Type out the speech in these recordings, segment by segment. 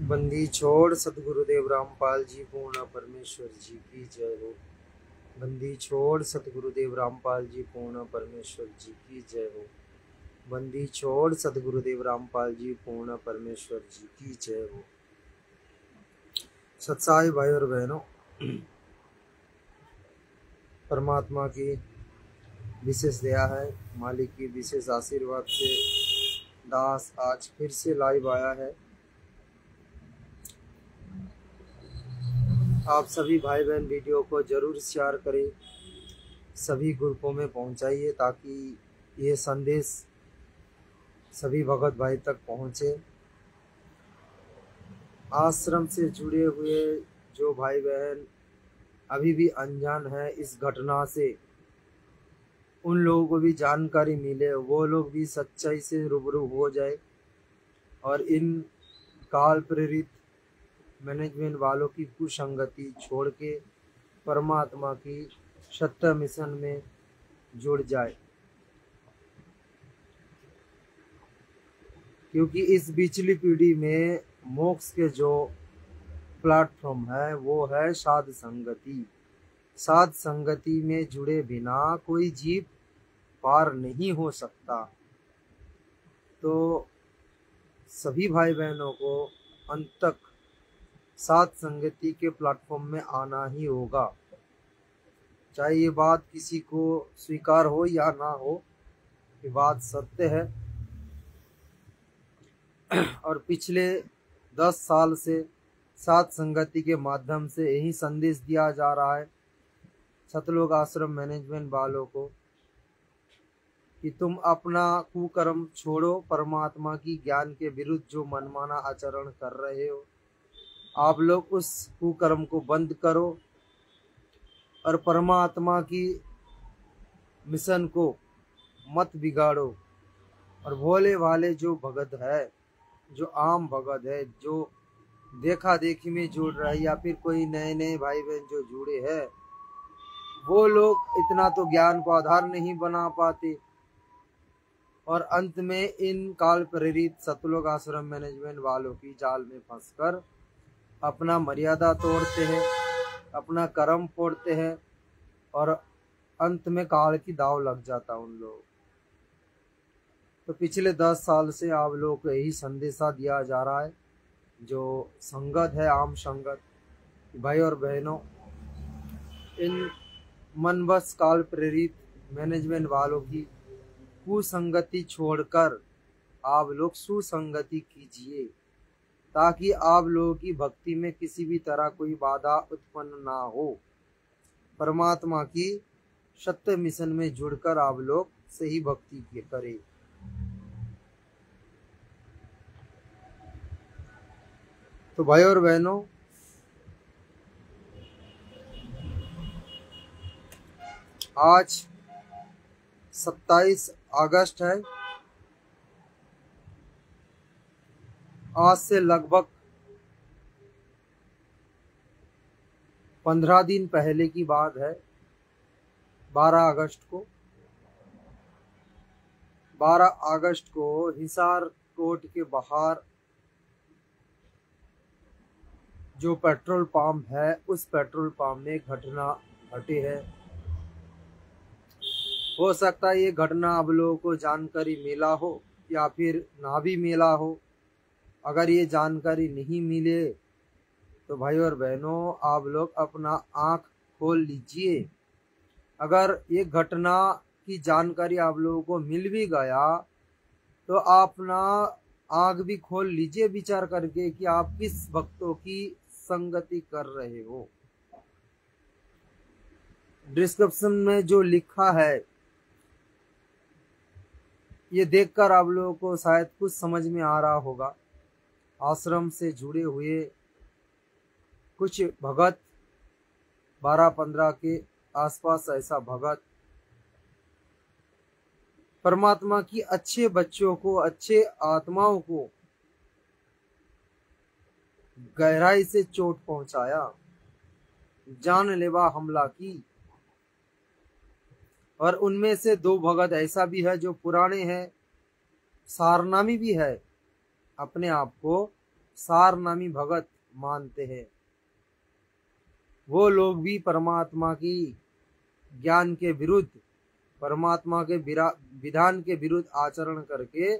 बंदी छोड़ सतगुरुदेव रामपाल जी पूर्ण परमेश्वर जी की जय हो। बंदी छोड़ सतगुरुदेव रामपाल जी पूर्ण परमेश्वर जी की जय हो। बंदी छोड़ सतगुरुदेव रामपाल जी पूर्ण परमेश्वर जी की जय हो। सत्साई भाई और बहनों, परमात्मा की विशेष दया है, मालिक की विशेष आशीर्वाद से दास आज फिर से लाइव आया है। आप सभी भाई बहन वीडियो को जरूर शेयर करें, सभी ग्रुपों में पहुंचाइए ताकि ये संदेश सभी भगत भाई तक पहुंचे। आश्रम से जुड़े हुए जो भाई बहन अभी भी अनजान है इस घटना से, उन लोगों को भी जानकारी मिले, वो लोग भी सच्चाई से रूबरू हो जाए और इन काल प्रेरित मैनेजमेंट वालों की कुसंगति छोड़ के परमात्मा की सत्य मिशन में जुड़ जाए। क्योंकि इस पिछली पीढ़ी में मोक्ष के जो प्लेटफॉर्म है वो है साध संगति। साध संगति में जुड़े बिना कोई जीव पार नहीं हो सकता। तो सभी भाई बहनों को अंत तक साध संगति के प्लेटफॉर्म में आना ही होगा, चाहे ये बात किसी को स्वीकार हो या ना हो, ये बात सत्य है। और पिछले 10 साल से साध संगति के माध्यम से यही संदेश दिया जा रहा है सतलोक आश्रम मैनेजमेंट वालों को कि तुम अपना कुकर्म छोड़ो, परमात्मा की ज्ञान के विरुद्ध जो मनमाना आचरण कर रहे हो आप लोग उस कुकर्म को बंद करो और परमात्मा की मिशन को मत बिगाड़ो। और भोले भाले जो भगत है, जो आम भगत है, जो देखा देखी में जुड़ रहा है या फिर कोई नए नए भाई बहन जो जुड़े हैं, वो लोग इतना तो ज्ञान को आधार नहीं बना पाते और अंत में इन काल प्रेरित सतलोक आश्रम मैनेजमेंट वालों की जाल में फंसकर अपना मर्यादा तोड़ते हैं, अपना कर्म फोड़ते हैं और अंत में काल की दाव लग जाता उन लोग। तो पिछले 10 साल से आप लोगों को यही संदेशा दिया जा रहा है, जो संगत है आम संगत भाई और बहनों, इन मनबस काल प्रेरित मैनेजमेंट वालों की कुसंगति छोड़कर आप लोग सुसंगति कीजिए ताकि आप लोगों की भक्ति में किसी भी तरह कोई बाधा उत्पन्न ना हो। परमात्मा की सत्य मिशन में जुड़कर आप लोग सही भक्ति करें। तो भाई और बहनों, आज 27 अगस्त है। आज से लगभग 15 दिन पहले की बात है। 12 अगस्त को हिसार कोर्ट के बाहर जो पेट्रोल पंप है, उस पेट्रोल पंप में घटना घटी है। हो सकता है ये घटना आप लोगों को जानकारी मिला हो या फिर ना भी मिला हो। अगर ये जानकारी नहीं मिले तो भाई और बहनों, आप लोग अपना आँख खोल लीजिए। अगर ये घटना की जानकारी आप लोगों को मिल भी गया तो अपना आँख भी खोल लीजिए विचार करके कि आप किस भक्तों की संगति कर रहे हो। डिस्क्रिप्शन में जो लिखा है ये देखकर आप लोगों को शायद कुछ समझ में आ रहा होगा। आश्रम से जुड़े हुए कुछ भगत, 12-15 के आसपास ऐसा भगत परमात्मा की अच्छे बच्चों को, अच्छे आत्माओं को गहराई से चोट पहुंचाया, जानलेवा हमला की। और उनमें से 2 भगत ऐसा भी है जो पुराने हैं, सारनामी भी है, अपने आप को सार नामी भगत मानते हैं, वो लोग भी परमात्मा की ज्ञान के विरुद्ध, परमात्मा के विधान के विरुद्ध आचरण करके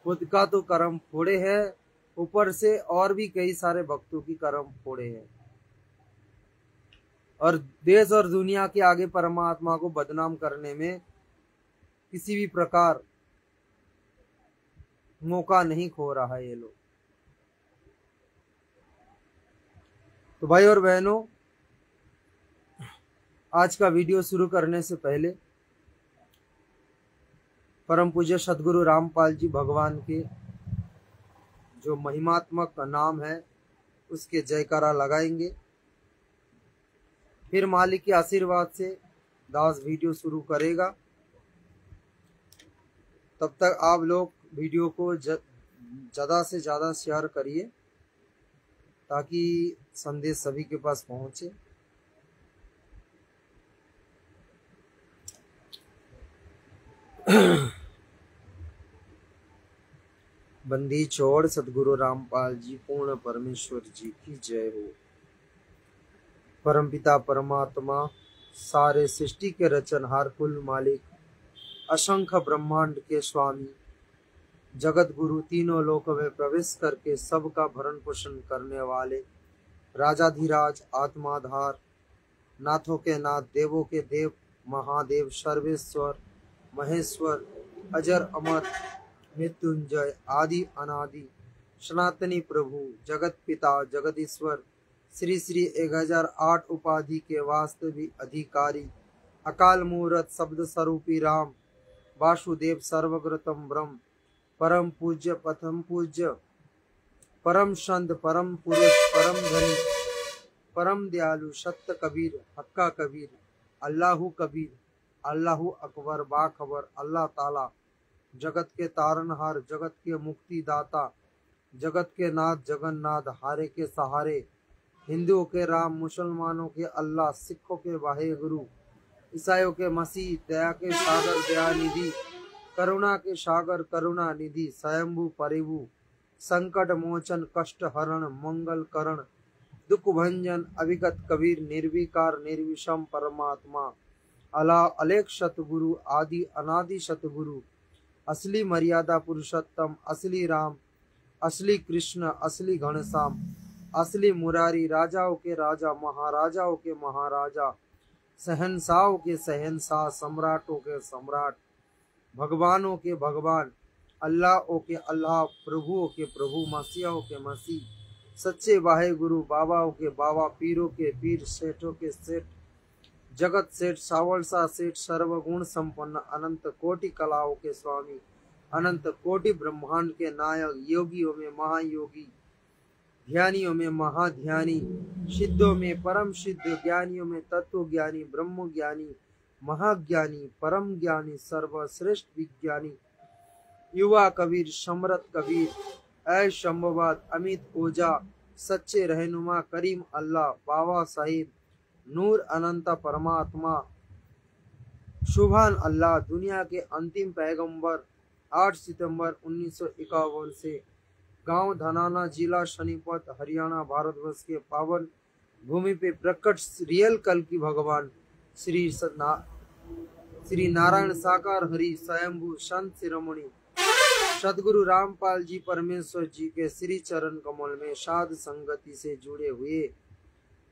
खुद का तो कर्म फोड़े हैं, ऊपर से और भी कई सारे भक्तों की कर्म फोड़े हैं, और देश और दुनिया के आगे परमात्मा को बदनाम करने में किसी भी प्रकार मौका नहीं खो रहा है ये लोग। तो भाई और बहनों, आज का वीडियो शुरू करने से पहले परम पूज्य सदगुरु रामपाल जी भगवान के जो महिमात्मक नाम है उसके जयकारा लगाएंगे, फिर मालिक के आशीर्वाद से दास वीडियो शुरू करेगा। तब तक आप लोग वीडियो को ज़्यादा से ज़्यादा शेयर करिए ताकि संदेश सभी के पास पहुंचे। बंदी छोड़ सदगुरु रामपाल जी पूर्ण परमेश्वर जी की जय हो। परमपिता परमात्मा सारे सृष्टि के रचनहार, कुल मालिक, असंख्य ब्रह्मांड के स्वामी, जगत गुरु, तीनों लोक में प्रवेश करके सबका भरण पोषण करने वाले, राजाधिराज, आत्माधार, नाथों के नाथ, देवों के देव, महादेव, सर्वेश्वर, महेश्वर, अजर अमर, मृत्युंजय, आदि अनादि, सनातनी प्रभु, जगत पिता, जगदीश्वर, श्री श्री 1008 उपाधि के वास्तविक अधिकारी, अकाल मूर्त शब्द स्वरूपी राम, वासुदेव, सर्वगतम ब्रह्म, परम पूज्य, प्रथम पूज्य, परम संत, परम पुरुष, परम धनी, परम दयालु, सत्य कबीर, हक्का कबीर, अल्लाहु कबीर, अल्लाहु अकबर, बाखबर, अल्लाह ताला, जगत के तारनहार, जगत के मुक्ति दाता, जगत के नाथ, जगन्नाथ, हारे के सहारे, हिंदुओं के राम, मुसलमानों के अल्लाह, सिखों के वाहेगुरु, ईसाइयों के मसीह, दया के सागर दयानिधि, करुणा के सागर करुणा निधि, स्वयंभू परिभू, संकट मोचन, कष्ट हरण, मंगल करण, दुख भंजन, अविगत कबीर, निर्विकार निर्विषम परमात्मा, अला अलेख सतगुरु, आदि अनादि सतगुरु, असली मर्यादा पुरुषोत्तम, असली राम, असली कृष्ण, असली घनश्याम, असली मुरारी, राजाओं के राजा, महाराजाओं के महाराजा, शहंशाहों के शहंशाह, सम्राटों के सम्राट, भगवानों के भगवान, अल्लाहों के अल्लाह, प्रभुओं के प्रभु, मसीहों के मसीह, सच्चे वाहे गुरु, बाबाओं के बाबा, पीरों के पीर, सेठों के सेठ, जगत सेठ, सावलसा सेठ, सर्वगुण संपन्न, अनंत कोटि कलाओं के स्वामी, अनंत कोटि ब्रह्मांड के नायक, योगियों में महायोगी, ध्यानियों में महाध्यानी, सिद्धों में परम सिद्ध, ज्ञानियों में तत्व ज्ञानी, ब्रह्म ज्ञानी, महाज्ञानी, परम ज्ञानी, सर्वश्रेष्ठ विज्ञानी, युवा कबीर, समरथ कबीर, ऐ शंभवाद, अमित ओझा, सच्चे रहनुमा, करीम अल्लाह, बाबा साहिब, नूर अनंता परमात्मा, सुभान अल्लाह, दुनिया के अंतिम पैगंबर, 8 सितंबर 1951 से गांव धनाना, जिला सोनीपत, हरियाणा, भारतवर्ष के पावन भूमि पे प्रकट रियल कल की भगवान श्री नारायण साकार हरि स्वयंभू संत शिरोमणि सदगुरु रामपाल जी परमेश्वर जी के श्री चरण कमल में साध संगति से जुड़े हुए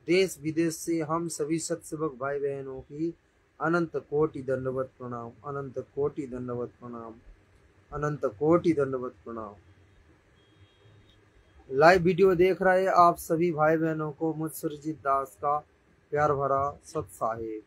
देश विदेश से हम सभी सत्सेवक भाई बहनों की अनंत कोटि दंडवत प्रणाम, अनंत कोटि दंडवत प्रणाम, अनंत कोटि दंडवत प्रणाम। लाइव वीडियो देख रहे आप सभी भाई बहनों को मुझ सुरजीत दास का प्यार भरा सत साहेब।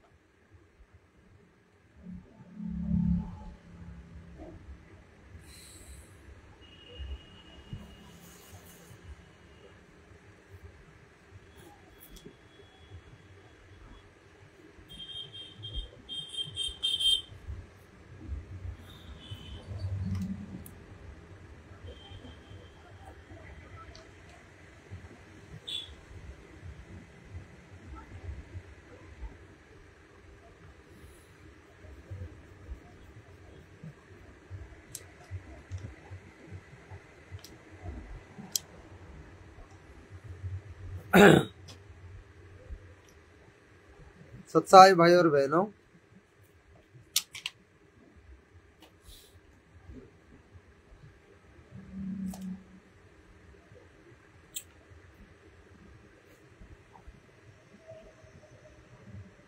सत्साई भाई और बहनों,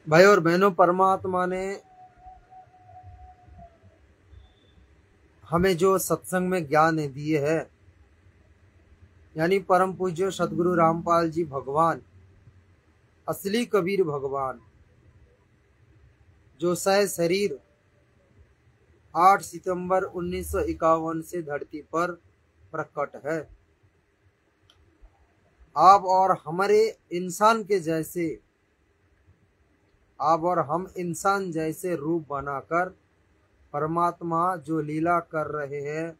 भाई और बहनों, परमात्मा ने हमें जो सत्संग में ज्ञान दिए है, यानी परम पूज्य सदगुरु रामपाल जी भगवान, असली कबीर भगवान, जो सह शरीर 8 सितंबर 1951 से धरती पर प्रकट है। आप और हमारे इंसान के जैसे, आप और हम इंसान जैसे रूप बनाकर परमात्मा जो लीला कर रहे हैं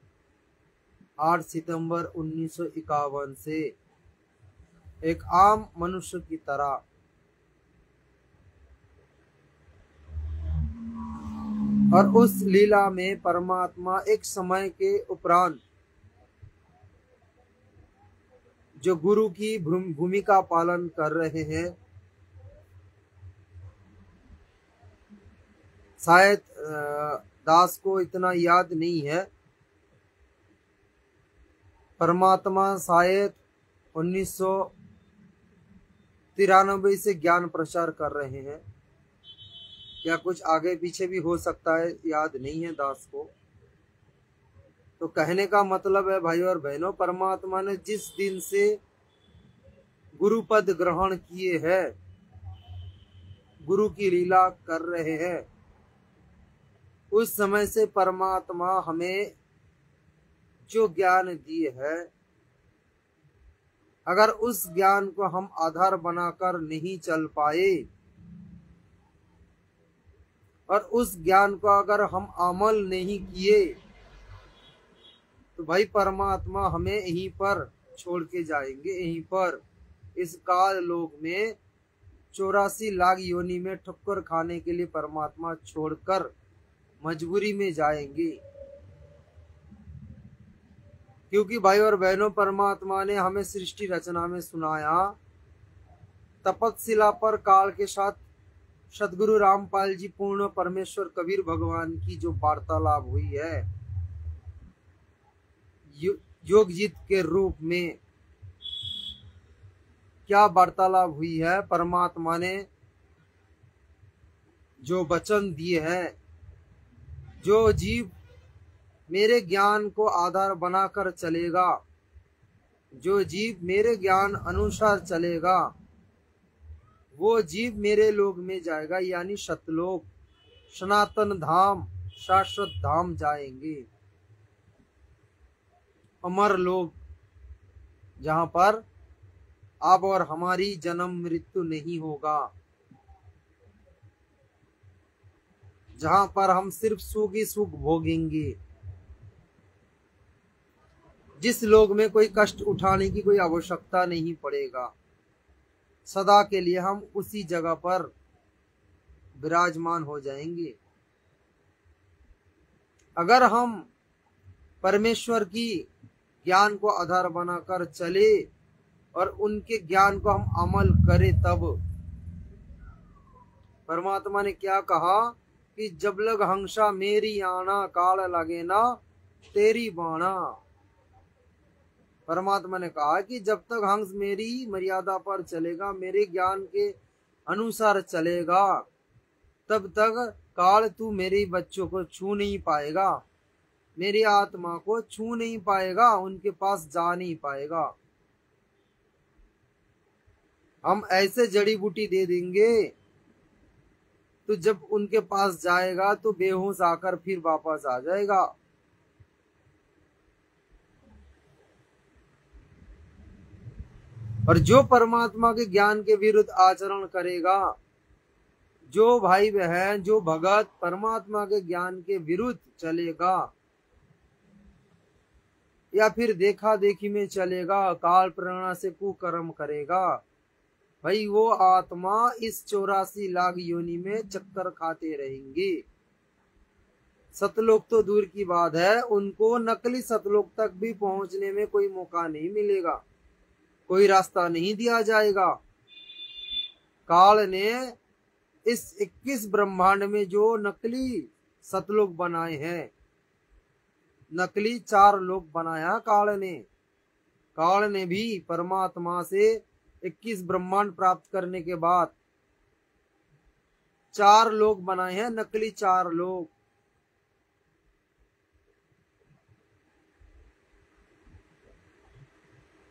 8 सितंबर 1951 से एक आम मनुष्य की तरह, और उस लीला में परमात्मा एक समय के उपरांत जो गुरु की भूमिका पालन कर रहे हैं, शायद दास को इतना याद नहीं है, परमात्मा शायद 1993 से ज्ञान प्रचार कर रहे हैं, या कुछ आगे पीछे भी हो सकता है, याद नहीं है दास को। तो कहने का मतलब है भाई और बहनों, परमात्मा ने जिस दिन से गुरु पद ग्रहण किए हैं, गुरु की लीला कर रहे हैं, उस समय से परमात्मा हमें जो ज्ञान दिए है, अगर उस ज्ञान को हम आधार बनाकर नहीं चल पाए और उस ज्ञान को अगर हम अमल नहीं किए, तो भाई परमात्मा हमें यहीं पर छोड़ के जाएंगे। यहीं पर इस काल लोक में 84 लाख योनि में ठक्कर खाने के लिए परमात्मा छोड़कर मजबूरी में जाएंगे। क्योंकि भाई और बहनों, परमात्मा ने हमें सृष्टि रचना में सुनाया, तपस्शिला पर काल के साथ सदगुरु रामपाल जी पूर्ण परमेश्वर कबीर भगवान की जो वार्तालाप हुई है योगजीत के रूप में, क्या वार्तालाप हुई है। परमात्मा ने जो वचन दिए हैं, जो जीव मेरे ज्ञान को आधार बनाकर चलेगा, जो जीव मेरे ज्ञान अनुसार चलेगा, वो जीव मेरे लोक में जाएगा, यानी सतलोक, सनातन धाम, शाश्वत धाम जाएंगे, अमर लोक, जहां पर अब और हमारी जन्म मृत्यु नहीं होगा, जहां पर हम सिर्फ सुख ही सुख भोगेंगे, जिस लोक में कोई कष्ट उठाने की कोई आवश्यकता नहीं पड़ेगा। सदा के लिए हम उसी जगह पर विराजमान हो जाएंगे। अगर हम परमेश्वर की ज्ञान को आधार बनाकर चले और उनके ज्ञान को हम अमल करें, तब परमात्मा ने क्या कहा कि जब लग हंसा मेरी आना, काल लगे ना तेरी बाणा। परमात्मा ने कहा कि जब तक हंस मेरी मर्यादा पर चलेगा, मेरे ज्ञान के अनुसार चलेगा, तब तक काल तू मेरे बच्चों को छू नहीं पाएगा, मेरी आत्मा को छू नहीं पाएगा, उनके पास जा नहीं पाएगा। हम ऐसे जड़ी बूटी दे देंगे, तो जब उनके पास जाएगा तो बेहोश आकर फिर वापस आ जाएगा। और जो परमात्मा के ज्ञान के विरुद्ध आचरण करेगा, जो भाई बहन, जो भगत परमात्मा के ज्ञान के विरुद्ध चलेगा या फिर देखा देखी में चलेगा, काल प्रेरणा से कुकर्म करेगा, भाई वो आत्मा इस 84 लाख योनि में चक्कर खाते रहेंगे। सतलोक तो दूर की बात है, उनको नकली सतलोक तक भी पहुंचने में कोई मौका नहीं मिलेगा। कोई रास्ता नहीं दिया जाएगा। काल ने इस 21 ब्रह्मांड में जो नकली सतलोक बनाए हैं, नकली 4 लोक बनाया काल ने। काल ने भी परमात्मा से 21 ब्रह्मांड प्राप्त करने के बाद 4 लोक बनाए हैं, नकली 4 लोक।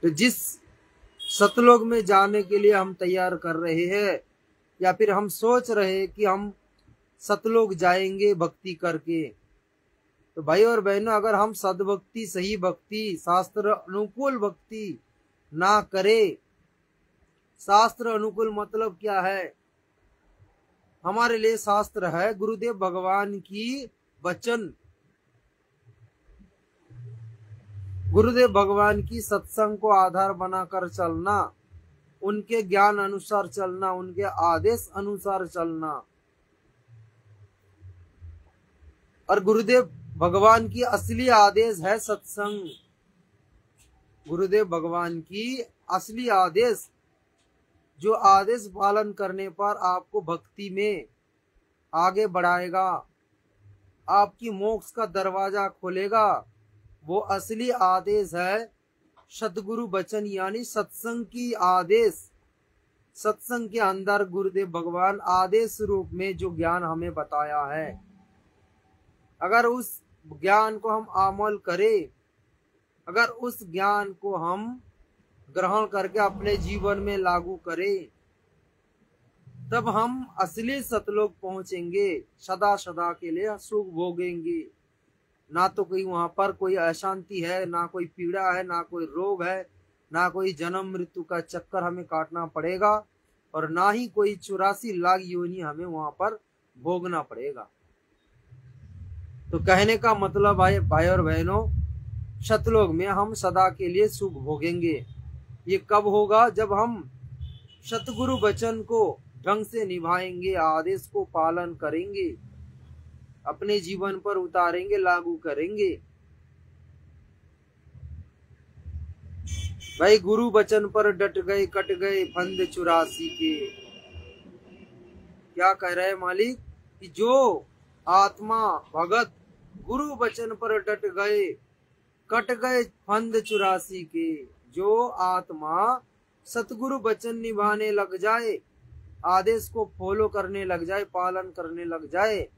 तो जिस सतलोक में जाने के लिए हम तैयार कर रहे हैं, या फिर हम सोच रहे हैं कि हम सतलोक जाएंगे भक्ति करके, तो भाई और बहनों, अगर हम सद्भक्ति, सही भक्ति, शास्त्र अनुकूल भक्ति ना करे, शास्त्र अनुकूल मतलब क्या है? हमारे लिए शास्त्र है गुरुदेव भगवान की वचन, गुरुदेव भगवान की सत्संग को आधार बनाकर चलना, उनके ज्ञान अनुसार चलना, उनके आदेश अनुसार चलना। और गुरुदेव भगवान की असली आदेश है सत्संग। गुरुदेव भगवान की असली आदेश, जो आदेश पालन करने पर आपको भक्ति में आगे बढ़ाएगा, आपकी मोक्ष का दरवाजा खोलेगा, वो असली आदेश है सतगुरु वचन, यानी सत्संग की आदेश। सत्संग के अंदर गुरुदेव भगवान आदेश रूप में जो ज्ञान हमें बताया है, अगर उस ज्ञान को हम अमल करें, अगर उस ज्ञान को हम ग्रहण करके अपने जीवन में लागू करें, तब हम असली सतलोक पहुंचेंगे, सदा सदा के लिए सुख भोगेंगे। ना तो कोई वहां पर कोई अशांति है, ना कोई पीड़ा है, ना कोई रोग है, ना कोई जन्म मृत्यु का चक्कर हमें काटना पड़ेगा, और ना ही कोई 84 लाख योनि हमें वहां पर भोगना पड़ेगा। तो कहने का मतलब है भाई और बहनों, सतलोक में हम सदा के लिए सुख भोगेंगे। ये कब होगा? जब हम सतगुरु वचन को ढंग से निभाएंगे, आदेश को पालन करेंगे, अपने जीवन पर उतारेंगे, लागू करेंगे। भाई गुरु वचन पर डट गए, कट गए फंद 84 के। क्या कह रहे मालिक कि जो आत्मा भगत गुरु वचन पर डट गए, कट गए फंद 84 के। जो आत्मा सतगुरु वचन निभाने लग जाए, आदेश को फॉलो करने लग जाए, पालन करने लग जाए,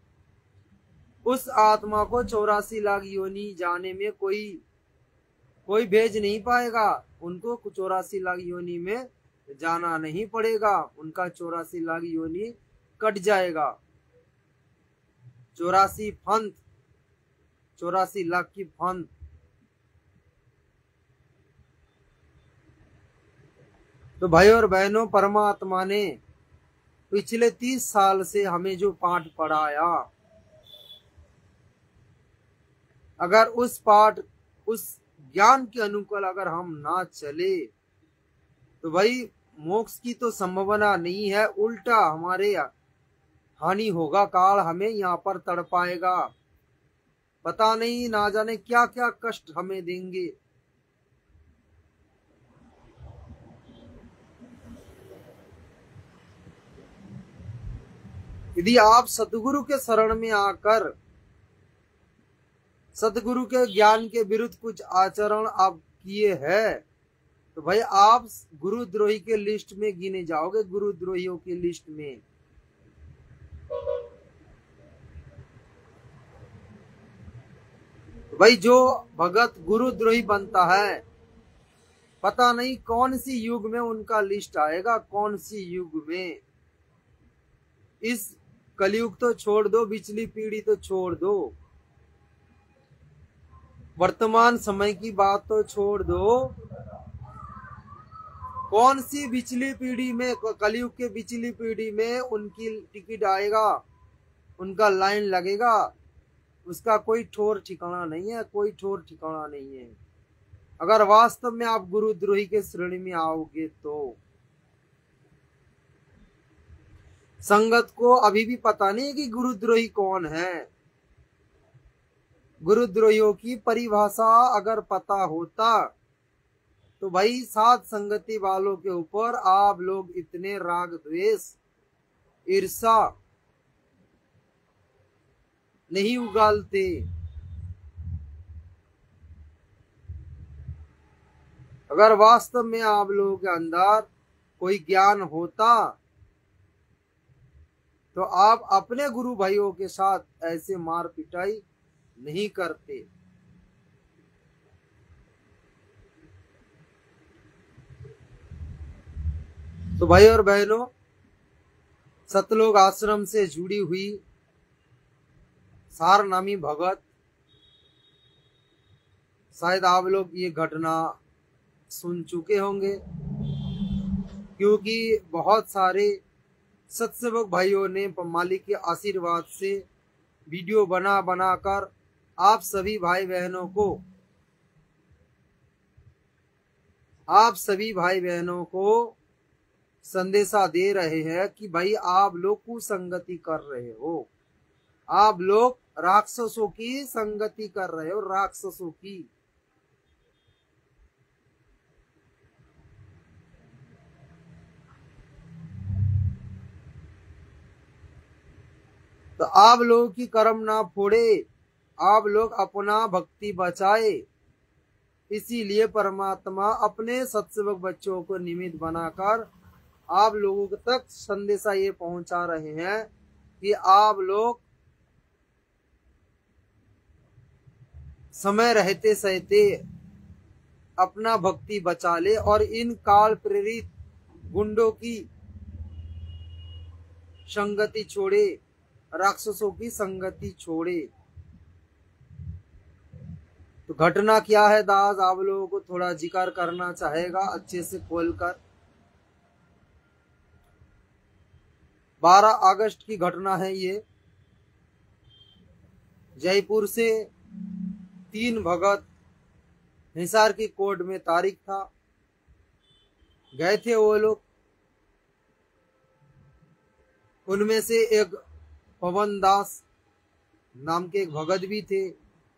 उस आत्मा को 84 लाख योनि जाने में कोई भेज नहीं पाएगा। उनको 84 लाख योनि में जाना नहीं पड़ेगा, उनका 84 लाख योनि कट जाएगा। 84 फंद, 84 लाख की फंद। तो भाई और बहनों, परमात्मा ने पिछले 30 साल से हमें जो पाठ पढ़ाया, अगर उस पाठ, उस ज्ञान के अनुकूल अगर हम ना चले, तो भाई मोक्ष की तो संभावना नहीं है, उल्टा हमारे हानि होगा। काल हमें यहाँ पर तड़पाएगा, पता नहीं ना जाने क्या क्या कष्ट हमें देंगे। यदि आप सतगुरु के शरण में आकर सतगुरु के ज्ञान के विरुद्ध कुछ आचरण आप किए हैं, तो भाई आप गुरुद्रोही के लिस्ट में गिने जाओगे, गुरुद्रोहियों की लिस्ट में। भाई जो भगत गुरुद्रोही बनता है, पता नहीं कौन सी युग में उनका लिस्ट आएगा, कौन सी युग में। इस कलयुग तो छोड़ दो, पिछली पीढ़ी तो छोड़ दो, वर्तमान समय की बात तो छोड़ दो, कौन सी पिछली पीढ़ी में, कलयुग के पिछली पीढ़ी में उनकी टिकट आएगा, उनका लाइन लगेगा, उसका कोई ठोर ठिकाना नहीं है, कोई ठोर ठिकाना नहीं है। अगर वास्तव में आप गुरुद्रोही के श्रेणी में आओगे तो संगत को अभी भी पता नहीं कि गुरुद्रोही कौन है। गुरुद्रोहियों की परिभाषा अगर पता होता तो भाई सात संगति वालों के ऊपर आप लोग इतने राग द्वेष ईर्षा नहीं उगालते। अगर वास्तव में आप लोगों के अंदर कोई ज्ञान होता तो आप अपने गुरु भाइयों के साथ ऐसे मार पिटाई नहीं करते। तो भाई और बहनों, सतलोक आश्रम से जुड़ी हुई सार नामी भगत, शायद आप लोग ये घटना सुन चुके होंगे, क्योंकि बहुत सारे सत्सेवक भाइयों ने मालिक के आशीर्वाद से वीडियो बना बनाकर आप सभी भाई बहनों को संदेशा दे रहे हैं कि भाई आप लोग कुसंगति कर रहे हो, आप लोग राक्षसों की संगति कर रहे हो, राक्षसों की। तो आप लोगों की कर्म ना फोड़े, आप लोग अपना भक्ति बचाए, इसीलिए परमात्मा अपने सत्सेवक बच्चों को निमित्त बनाकर आप लोगों तक संदेशा ये पहुंचा रहे हैं कि आप लोग समय रहते सहते अपना भक्ति बचा ले और इन काल प्रेरित गुंडों की संगति छोड़े, राक्षसों की संगति छोड़े। तो घटना क्या है दास, आप लोगों को थोड़ा जिक्र करना चाहेगा अच्छे से खोलकर। 12 अगस्त की घटना है ये। जयपुर से 3 भगत, हिसार की कोर्ट में तारीख था, गए थे वो लोग। उनमें से एक पवन दास नाम के एक भगत भी थे,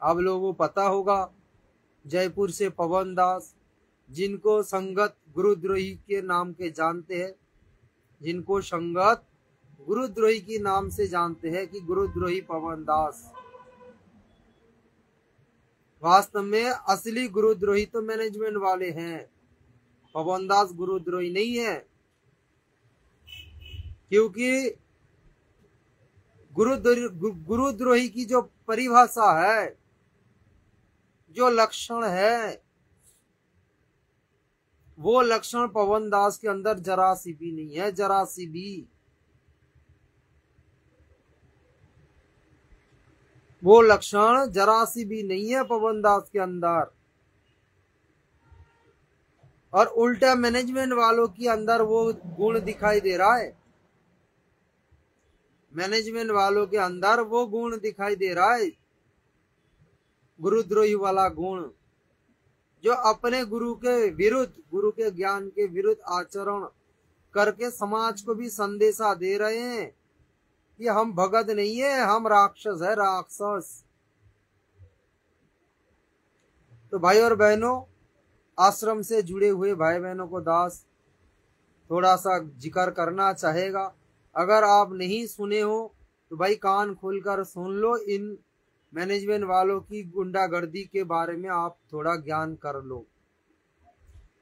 आप लोगों को पता होगा। जयपुर से पवन दास, जिनको संगत गुरुद्रोही के नाम के जानते हैं, जिनको संगत गुरुद्रोही की नाम से जानते हैं कि गुरुद्रोही पवन दास। वास्तव में असली गुरुद्रोही तो मैनेजमेंट वाले हैं, पवन दास गुरुद्रोही नहीं है। क्योंकि गुरुद्रोही की जो परिभाषा है, जो लक्षण है, वो लक्षण पवन दास के अंदर जरा सी भी नहीं है, जरा सी भी। वो लक्षण जरा सी भी नहीं है पवन दास के अंदर। और उल्टा मैनेजमेंट वालों के अंदर वो गुण दिखाई दे रहा है, मैनेजमेंट वालों के अंदर वो गुण दिखाई दे रहा है, गुरुद्रोही वाला गुण, जो अपने गुरु के विरुद्ध, गुरु के ज्ञान के विरुद्ध आचरण करके समाज को भी संदेशा दे रहे हैं कि हम भगत नहीं है, हम राक्षस है, राक्षस। तो भाई और बहनों, आश्रम से जुड़े हुए भाई बहनों को दास थोड़ा सा जिक्र करना चाहेगा। अगर आप नहीं सुने हो तो भाई कान खोलकर सुन लो, इन मैनेजमेंट वालों की गुंडागर्दी के बारे में आप थोड़ा ज्ञान कर लो।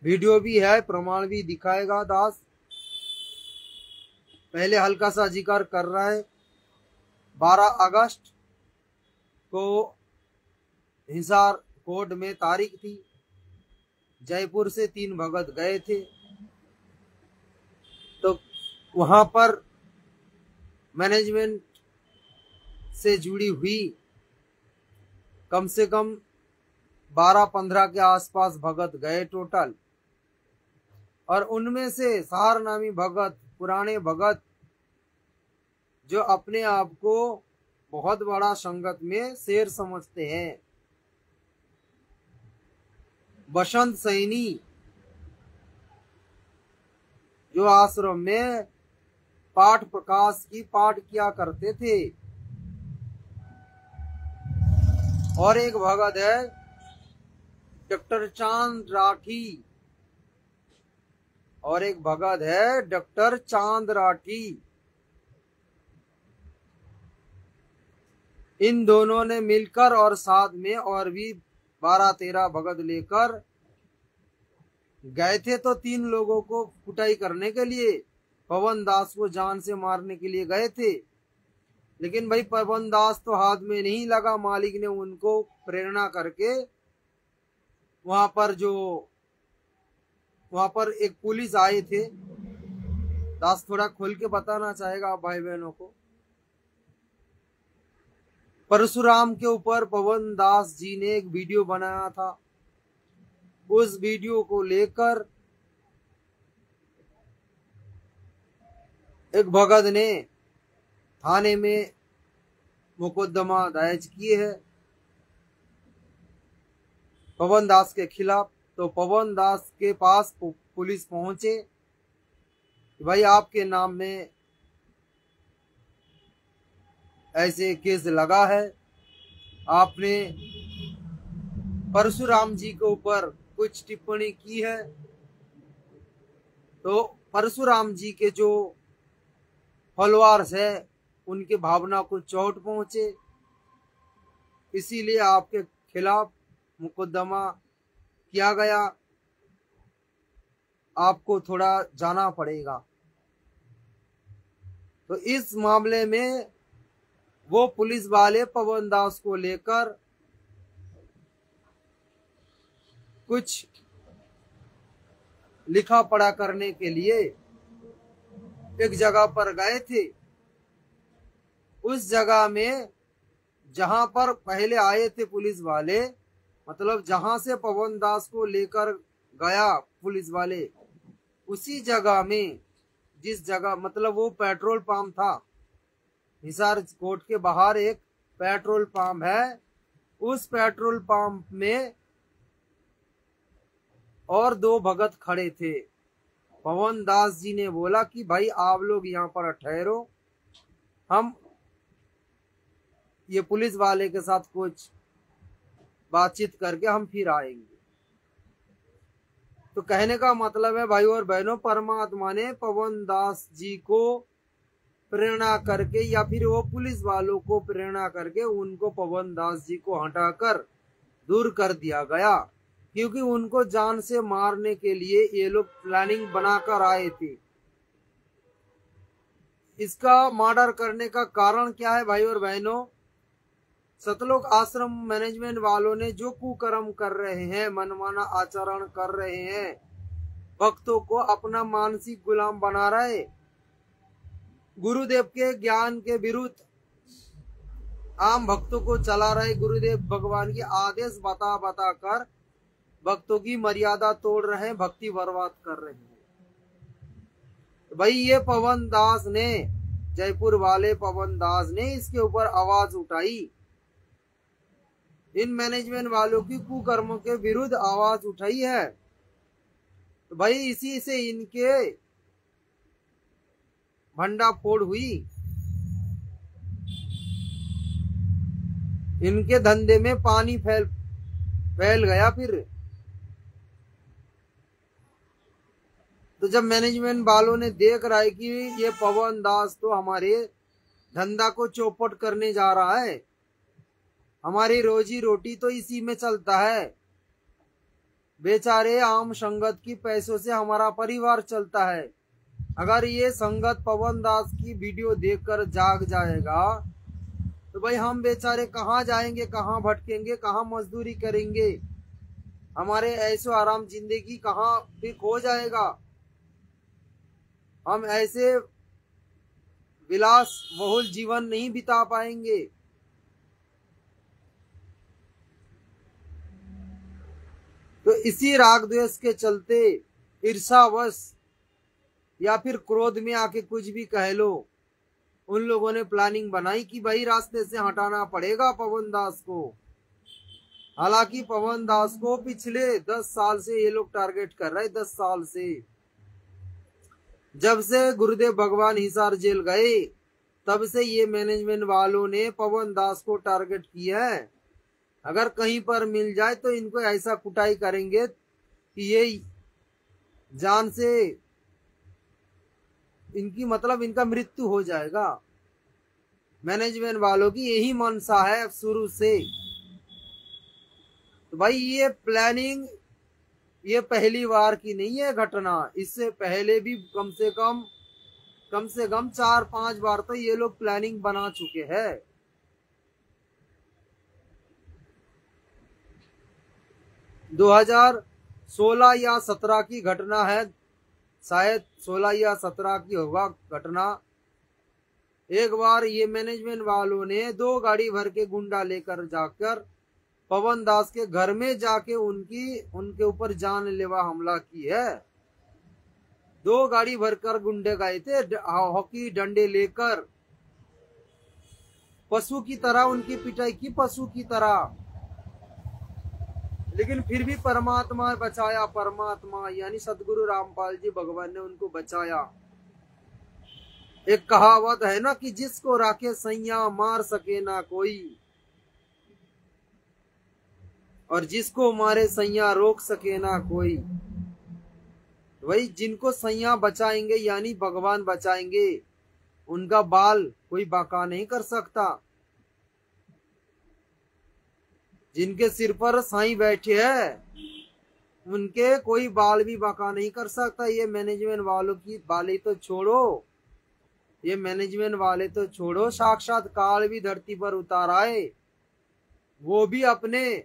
वीडियो भी है, प्रमाण भी दिखाएगा दास। पहले हल्का सा जिक्र कर रहा है। 12 अगस्त को हिसार कोर्ट में तारीख थी। जयपुर से 3 भगत गए थे, तो वहां पर मैनेजमेंट से जुड़ी हुई कम से कम 12-15 के आसपास भगत गए टोटल। और उनमें से सार नामी भगत, पुराने भगत, जो अपने आप को बहुत बड़ा संगत में शेर समझते हैं, बसंत सैनी, जो आश्रम में पाठ प्रकाश की पाठ किया करते थे, और एक भगत है डॉक्टर चांद राठी, और एक भगत है डॉक्टर चांद राठी। इन दोनों ने मिलकर और साथ में और भी 12-13 भगत लेकर गए थे, तो 3 लोगों को कुटाई करने के लिए, पवन दास को जान से मारने के लिए गए थे। लेकिन भाई पवन दास तो हाथ में नहीं लगा। मालिक ने उनको प्रेरणा करके वहां पर एक पुलिस आए थे। दास थोड़ा खोल के बताना चाहेगा आप भाई बहनों को। परशुराम के ऊपर पवन दास जी ने एक वीडियो बनाया था। उस वीडियो को लेकर एक भगत ने थाने में मुकदमा दर्ज किए है पवन दास के खिलाफ। तो पवन दास के पास पुलिस पहुंचे, भाई आपके नाम में ऐसे केस लगा है, आपने परशुराम जी के ऊपर कुछ टिप्पणी की है, तो परशुराम जी के जो फॉलोअर्स है उनके भावना को चोट पहुंचे, इसीलिए आपके खिलाफ मुकदमा किया गया, आपको थोड़ा जाना पड़ेगा। तो इस मामले में वो पुलिस वाले पवन दास को लेकर कुछ लिखा पढ़ा करने के लिए एक जगह पर गए थे। उस जगह में जहां पर पहले आए थे पुलिस वाले, मतलब जहां से पवन दास को लेकर गया पुलिस वाले, उसी जगह में, जिस जगह मतलब वो पेट्रोल पंप था, हिसार कोर्ट के बाहर एक पेट्रोल पंप है, उस पेट्रोल पंप में और 2 भगत खड़े थे। पवन दास जी ने बोला कि भाई आप लोग यहाँ पर ठहरो, हम ये पुलिस वाले के साथ कुछ बातचीत करके हम फिर आएंगे। तो कहने का मतलब है भाई और बहनों, परमात्मा ने पवन दास जी को प्रेरणा करके या फिर वो पुलिस वालों को प्रेरणा करके उनको पवन दास जी को हटाकर दूर कर दिया गया, क्योंकि उनको जान से मारने के लिए ये लोग प्लानिंग बनाकर आए थे। इसका मर्डर करने का कारण क्या है भाई और बहनों? सतलोक आश्रम मैनेजमेंट वालों ने जो कुकर्म कर रहे हैं, मनमाना आचरण कर रहे हैं, भक्तों को अपना मानसिक गुलाम बना रहे, गुरुदेव के ज्ञान के विरुद्ध आम भक्तों को चला रहे, गुरुदेव भगवान के आदेश बता बता कर भक्तों की मर्यादा तोड़ रहे हैं, भक्ति बर्बाद कर रहे हैं। भाई ये पवन दास ने, जयपुर वाले पवन दास ने इसके ऊपर आवाज उठाई, इन मैनेजमेंट वालों की कुकर्मों के विरुद्ध आवाज उठाई है। तो भाई इसी से इनके भंडाफोड़ हुई, इनके धंधे में पानी फैल गया। फिर तो जब मैनेजमेंट वालों ने देख रहा है कि ये पवन दास तो हमारे धंधा को चौपट करने जा रहा है, हमारी रोजी रोटी तो इसी में चलता है, बेचारे आम संगत की पैसों से हमारा परिवार चलता है, अगर ये संगत पवन दास की वीडियो देखकर जाग जाएगा तो भाई हम बेचारे कहाँ जाएंगे, कहाँ भटकेंगे, कहाँ मजदूरी करेंगे, हमारे ऐसो आराम जिंदगी कहाँ फिर खो जाएगा, हम ऐसे विलास बहुल जीवन नहीं बिता पाएंगे। तो इसी राग द्वेष के चलते, ईर्षावश या फिर क्रोध में आके कुछ भी कह लो, उन लोगों ने प्लानिंग बनाई कि भाई रास्ते से हटाना पड़ेगा पवन दास को। हालांकि पवन दास को पिछले 10 साल से ये लोग टारगेट कर रहे हैं। 10 साल से, जब से गुरुदेव भगवान हिसार जेल गए तब से ये मैनेजमेंट वालों ने पवन दास को टारगेट किया है। अगर कहीं पर मिल जाए तो इनको ऐसा कुटाई करेंगे कि ये जान से इनकी मतलब इनका मृत्यु हो जाएगा। मैनेजमेंट वालों की यही मंशा है शुरू से। तो भाई ये प्लानिंग ये पहली बार की नहीं है घटना, इससे पहले भी कम से कम 4-5 बार तो ये लोग प्लानिंग बना चुके हैं। दो 2016 या 17 की घटना है, शायद 16 या 17 की होगा घटना। एक बार ये मैनेजमेंट वालों ने 2 गाड़ी भर के गुंडा लेकर जाकर पवन दास के घर में जाके उनके ऊपर जानलेवा हमला की है। 2 गाड़ी भरकर गुंडे गए थे हॉकी डंडे लेकर, पशु की तरह उनकी पिटाई की, पशु की तरह। लेकिन फिर भी परमात्मा बचाया, परमात्मा यानी सदगुरु रामपाल जी भगवान ने उनको बचाया। एक कहावत है ना कि जिसको राखे सैया मार सके ना कोई, और जिसको मारे सैया रोक सके ना कोई। वही जिनको सैया बचाएंगे यानी भगवान बचाएंगे, उनका बाल कोई बाका नहीं कर सकता। जिनके सिर पर साईं बैठे हैं उनके कोई बाल भी बाका नहीं कर सकता। ये मैनेजमेंट वालों की बालें तो छोड़ो, ये मैनेजमेंट वाले तो छोड़ो, साक्षात काल भी धरती पर उतार आए, वो भी अपने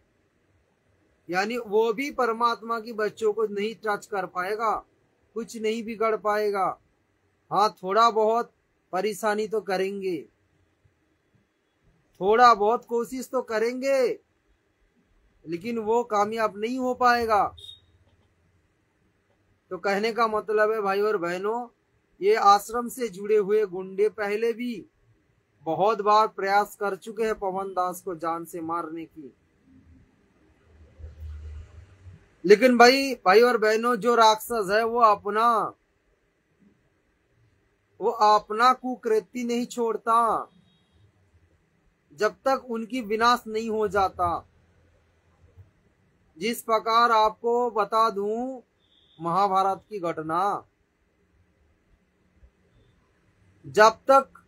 यानी वो भी परमात्मा की बच्चों को नहीं टच कर पाएगा, कुछ नहीं बिगड़ पाएगा। हाँ थोड़ा बहुत परेशानी तो करेंगे, थोड़ा बहुत कोशिश तो करेंगे, लेकिन वो कामयाब नहीं हो पाएगा। तो कहने का मतलब है भाई और बहनों, ये आश्रम से जुड़े हुए गुंडे पहले भी बहुत बार प्रयास कर चुके हैं पवन दास को जान से मारने की। लेकिन भाई और बहनों, जो राक्षस है वो अपना कुकृत्य नहीं छोड़ता जब तक उनकी विनाश नहीं हो जाता। जिस प्रकार आपको बता दूं महाभारत की घटना, जब तक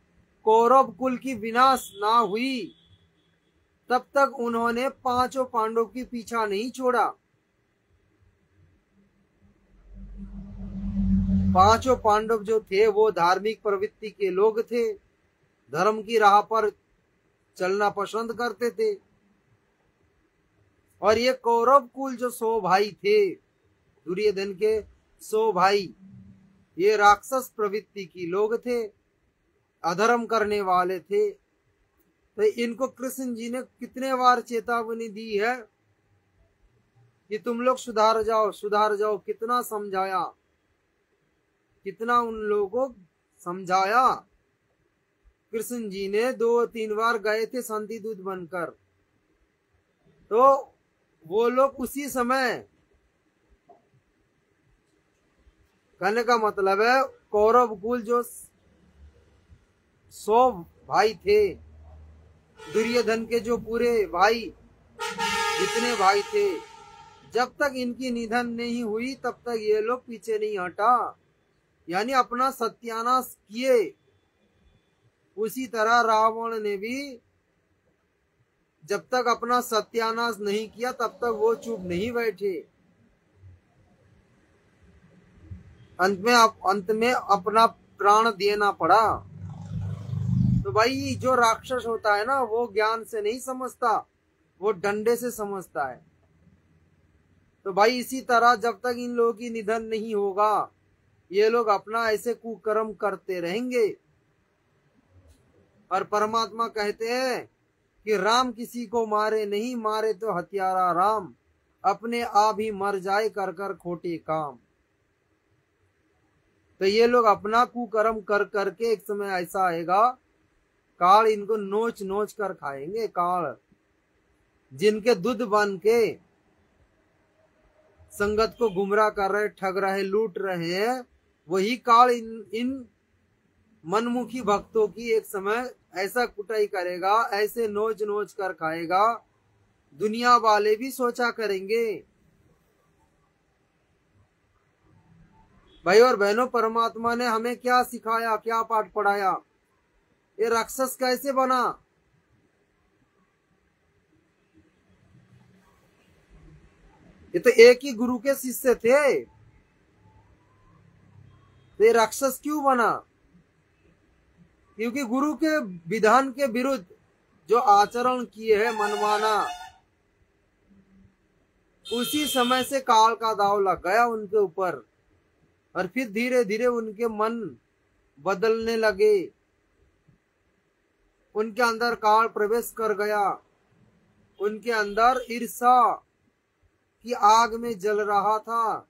कौरव कुल की विनाश ना हुई तब तक उन्होंने 5 पांडवों की पीछा नहीं छोड़ा। 5 पांडव जो थे वो धार्मिक प्रवृत्ति के लोग थे, धर्म की राह पर चलना पसंद करते थे। और ये कौरव कुल जो 100 भाई थे, दुर्योधन के 100 भाई, ये राक्षस प्रवृत्ति की लोग थे, अधर्म करने वाले थे। तो इनको कृष्ण जी ने कितने बार चेतावनी दी है कि तुम लोग सुधार जाओ, सुधार जाओ। कितना समझाया, कितना उन लोगों को समझाया। कृष्ण जी ने 2-3 बार गए थे शांति दूत बनकर, तो वो लोग उसी समय, कहने का मतलब है कौरव कुल जो 100 भाई थे, दुर्योधन के जो पूरे भाई जितने भाई थे, जब तक इनकी निधन नहीं हुई तब तक ये लोग पीछे नहीं हटा, यानी अपना सत्यानाश किए। उसी तरह रावण ने भी जब तक अपना सत्यानाश नहीं किया तब तक वो चुप नहीं बैठे। अंत में अपना प्राण देना पड़ा। तो भाई जो राक्षस होता है ना, वो ज्ञान से नहीं समझता, वो डंडे से समझता है। तो भाई इसी तरह जब तक इन लोगों की निधन नहीं होगा, ये लोग अपना ऐसे कुकर्म करते रहेंगे। और परमात्मा कहते हैं कि राम किसी को मारे नहीं, मारे तो हत्यारा राम, अपने आप ही मर जाए कर कर खोटे काम। तो ये लोग अपना कुकर्म कर करके एक समय ऐसा आएगा, काल इनको नोच नोच कर खाएंगे। काल जिनके दूध बन के संगत को गुमराह कर रहे, ठग रहे, लूट रहे हैं, वही काल इन मनमुखी भक्तों की एक समय ऐसा कुटाई करेगा, ऐसे नोच नोच कर खाएगा, दुनिया वाले भी सोचा करेंगे। भाई और बहनों, परमात्मा ने हमें क्या सिखाया, क्या पाठ पढ़ाया? ये राक्षस कैसे बना? ये तो एक ही गुरु के शिष्य थे, तो ये राक्षस क्यों बना? क्योंकि गुरु के विधान के विरुद्ध जो आचरण किए हैं मनमाना, उसी समय से काल का दाव लग गया उनके ऊपर, और फिर धीरे धीरे उनके मन बदलने लगे, उनके अंदर काल प्रवेश कर गया, उनके अंदर ईर्ष्या की आग में जल रहा था,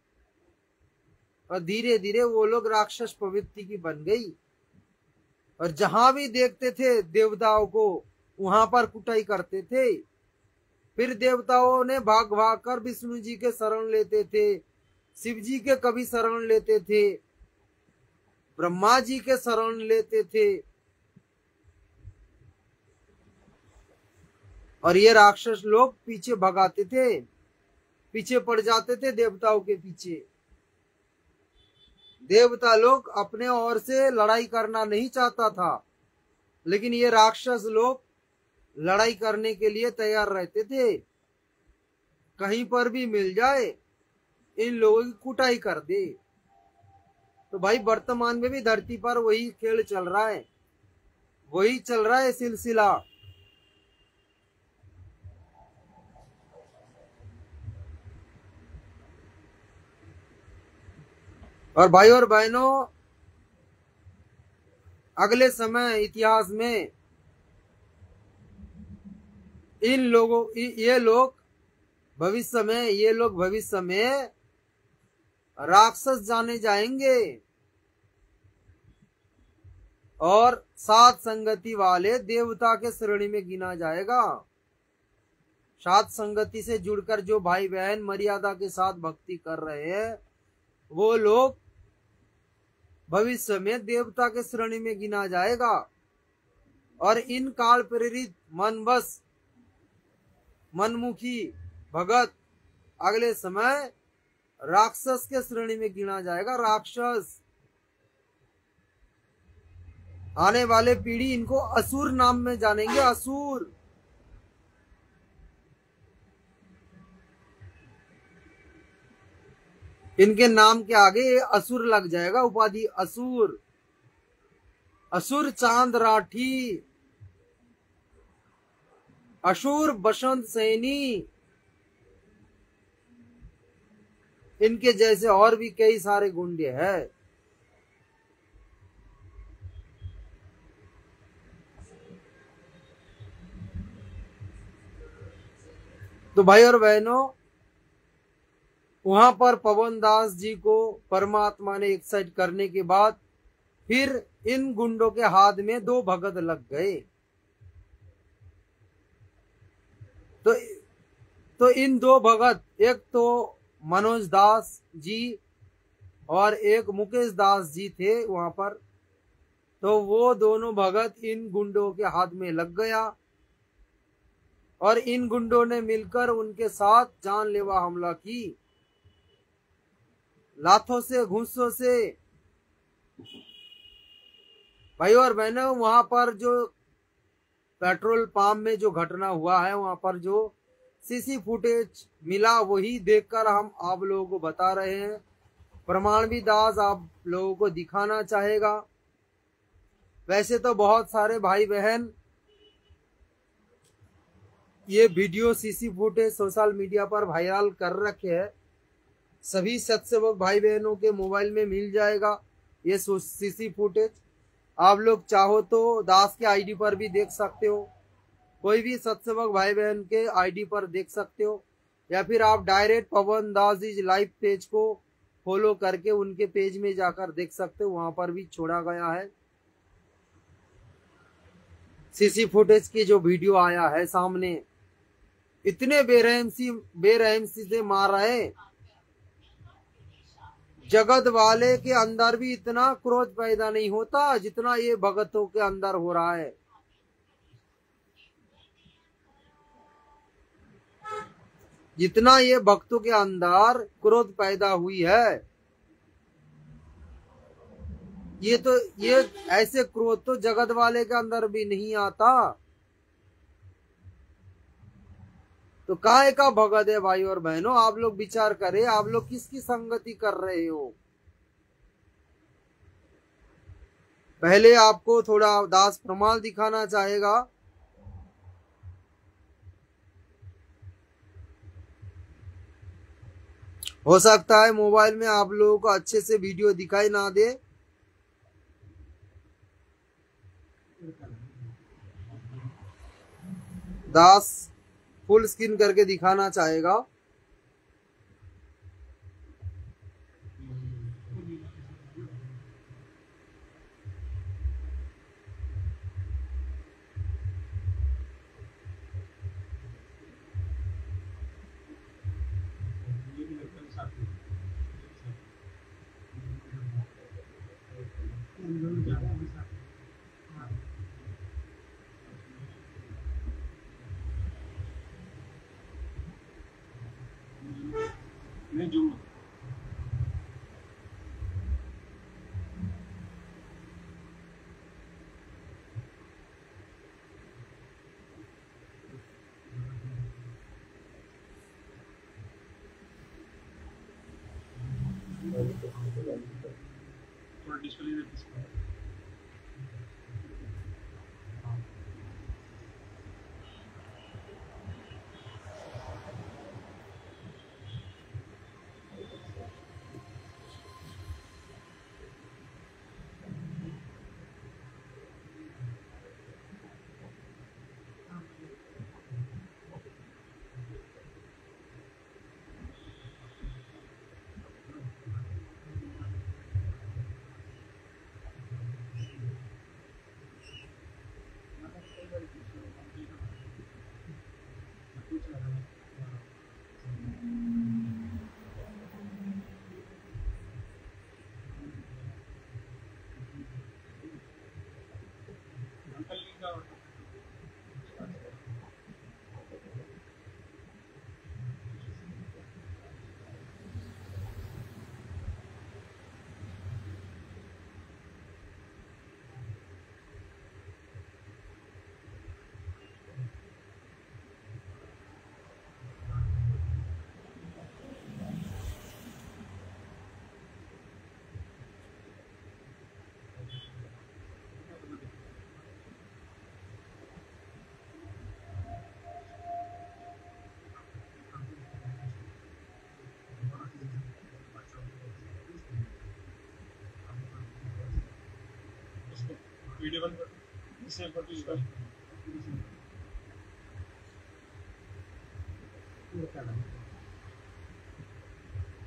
और धीरे धीरे वो लोग राक्षस प्रवृत्ति की बन गई, और जहां भी देखते थे देवताओं को वहां पर कुटाई करते थे। फिर देवताओं ने भाग भाग कर विष्णु जी के शरण लेते थे, शिव जी के कभी शरण लेते थे, ब्रह्मा जी के शरण लेते थे, और ये राक्षस लोग पीछे भगाते थे, पीछे पड़ जाते थे देवताओं के पीछे। देवता लोग अपने ओर से लड़ाई करना नहीं चाहता था, लेकिन ये राक्षस लोग लड़ाई करने के लिए तैयार रहते थे। कहीं पर भी मिल जाए इन लोगों की कुटाई कर दे। तो भाई वर्तमान में भी धरती पर वही खेल चल रहा है, वही चल रहा है सिलसिला। और भाई और बहनों, अगले समय इतिहास में इन लोगों ये लोग भविष्य में राक्षस जाने जाएंगे, और सात संगति वाले देवता के श्रेणी में गिना जाएगा। सात संगति से जुड़कर जो भाई बहन मर्यादा के साथ भक्ति कर रहे हैं, वो लोग भविष्य में देवता के श्रेणी में गिना जाएगा, और इन काल प्रेरित मनवश मनमुखी भगत अगले समय राक्षस के श्रेणी में गिना जाएगा। राक्षस आने वाले पीढ़ी इनको असुर नाम में जानेंगे, असुर। इनके नाम के आगे असुर लग जाएगा, उपाधि असुर। असुर चांद राठी, असुर बसंत सैनी, इनके जैसे और भी कई सारे गुंडे हैं। तो भाई और बहनों, वहां पर पवन दास जी को परमात्मा ने एक्साइट करने के बाद फिर इन गुंडों के हाथ में दो भगत लग गए। तो इन दो भगत, एक तो मनोज दास जी और एक मुकेश दास जी थे वहां पर। तो वो दोनों भगत इन गुंडों के हाथ में लग गया, और इन गुंडों ने मिलकर उनके साथ जानलेवा हमला की, लातों से, घूंसों से। भाई और बहनों, वहां पर जो पेट्रोल पंप में जो घटना हुआ है, वहां पर जो सीसी फुटेज मिला, वही देखकर हम आप लोगों को बता रहे हैं। प्रमाण भी दास आप लोगों को दिखाना चाहेगा। वैसे तो बहुत सारे भाई बहन ये video CC footage social media पर वायरल कर रखे हैं। सभी सत्सेवक भाई बहनों के मोबाइल में मिल जाएगा ये सीसी फुटेज। आप लोग चाहो तो दास के आईडी पर भी देख सकते हो, कोई भी सत्सेवक भाई बहन के आईडी पर देख सकते हो, या फिर आप डायरेक्ट पवन दास जी लाइव पेज को फॉलो करके उनके पेज में जाकर देख सकते हो, वहां पर भी छोड़ा गया है सीसी फुटेज की जो वीडियो आया है सामने। इतने बेरहमसी से मार रहे, जगत वाले के अंदर भी इतना क्रोध पैदा नहीं होता जितना ये भगतों के अंदर हो रहा है। जितना ये भक्तों के अंदर क्रोध पैदा हुई है, ये ऐसे क्रोध तो जगत वाले के अंदर भी नहीं आता। तो काय का भगत है भाई और बहनों, आप लोग विचार करें, आप लोग किसकी संगति कर रहे हो। पहले आपको थोड़ा दास प्रमाण दिखाना चाहेगा। हो सकता है मोबाइल में आप लोगों को अच्छे से वीडियो दिखाई ना दे। दास फुल स्क्रीन करके दिखाना चाहेगा।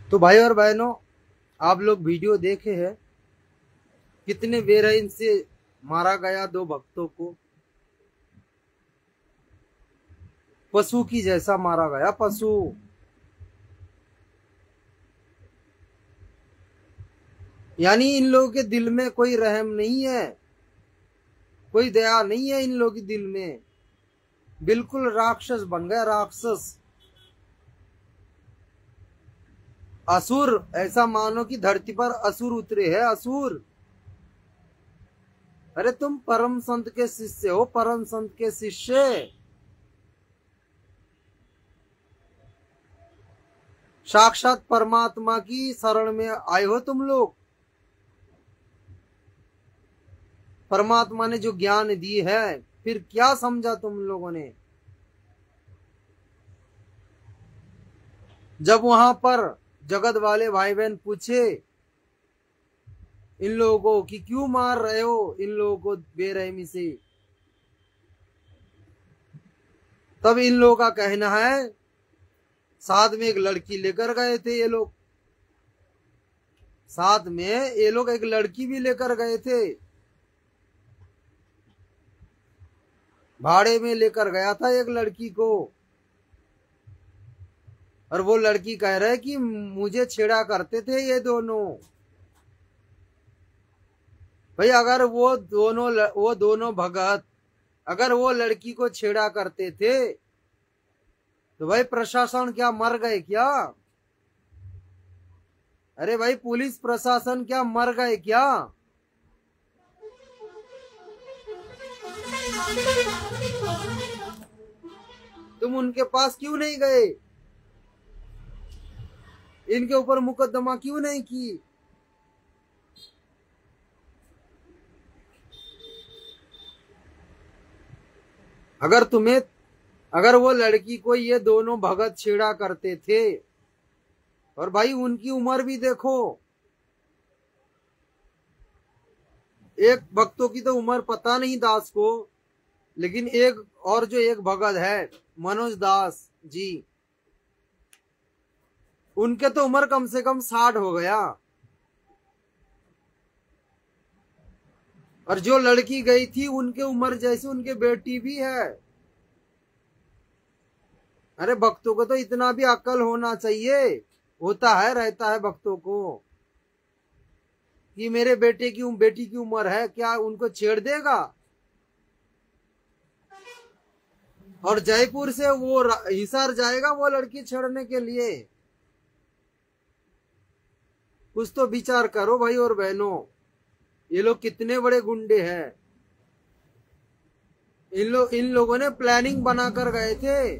तो भाई और बहनों, आप लोग वीडियो देखे हैं कितने बेरहम से मारा गया दो भक्तों को। पशु की जैसा मारा गया, पशु। यानी इन लोगों के दिल में कोई रहम नहीं है, कोई दया नहीं है इन लोगों के दिल में। बिल्कुल राक्षस बन गया, राक्षस, असुर। ऐसा मानो कि धरती पर असुर उतरे हैं, असुर। अरे तुम परम संत के शिष्य हो, परम संत के शिष्य। साक्षात परमात्मा की शरण में आए हो तुम लोग। परमात्मा ने जो ज्ञान दी है, फिर क्या समझा तुम लोगों ने। जब वहां पर जगत वाले भाई बहन पूछे इन लोगों को कि क्यों मार रहे हो इन लोगों को बेरहमी से, तब इन लोगों का कहना है साथ में एक लड़की लेकर गए थे ये लोग, साथ में ये लोग एक लड़की भी लेकर गए थे, भाड़े में लेकर गया था एक लड़की को। और वो लड़की कह रहे कि मुझे छेड़ा करते थे ये दोनों। भाई अगर वो दोनों भगत अगर वो लड़की को छेड़ा करते थे तो भाई प्रशासन क्या मर गए क्या। अरे भाई पुलिस प्रशासन क्या मर गए क्या। तुम उनके पास क्यों नहीं गए? इनके ऊपर मुकदमा क्यों नहीं की? अगर वो लड़की को ये दोनों भगत छेड़ा करते थे, और भाई उनकी उम्र भी देखो, एक भक्तों की तो उम्र पता नहीं दास को, लेकिन एक भगत है मनोज दास जी, उनके तो उम्र कम से कम 60 हो गया। और जो लड़की गई थी उनके उम्र जैसे उनके बेटी भी है। अरे भक्तों को तो इतना भी अक्ल होना चाहिए, होता है रहता है भक्तों को, कि मेरे बेटी की उम्र है, क्या उनको छेड़ देगा? और जयपुर से वो हिसार जाएगा वो लड़की छेड़ने के लिए? कुछ तो विचार करो भाई और बहनों, ये लोग कितने बड़े गुंडे हैं। इन लोगों ने प्लानिंग बनाकर गए थे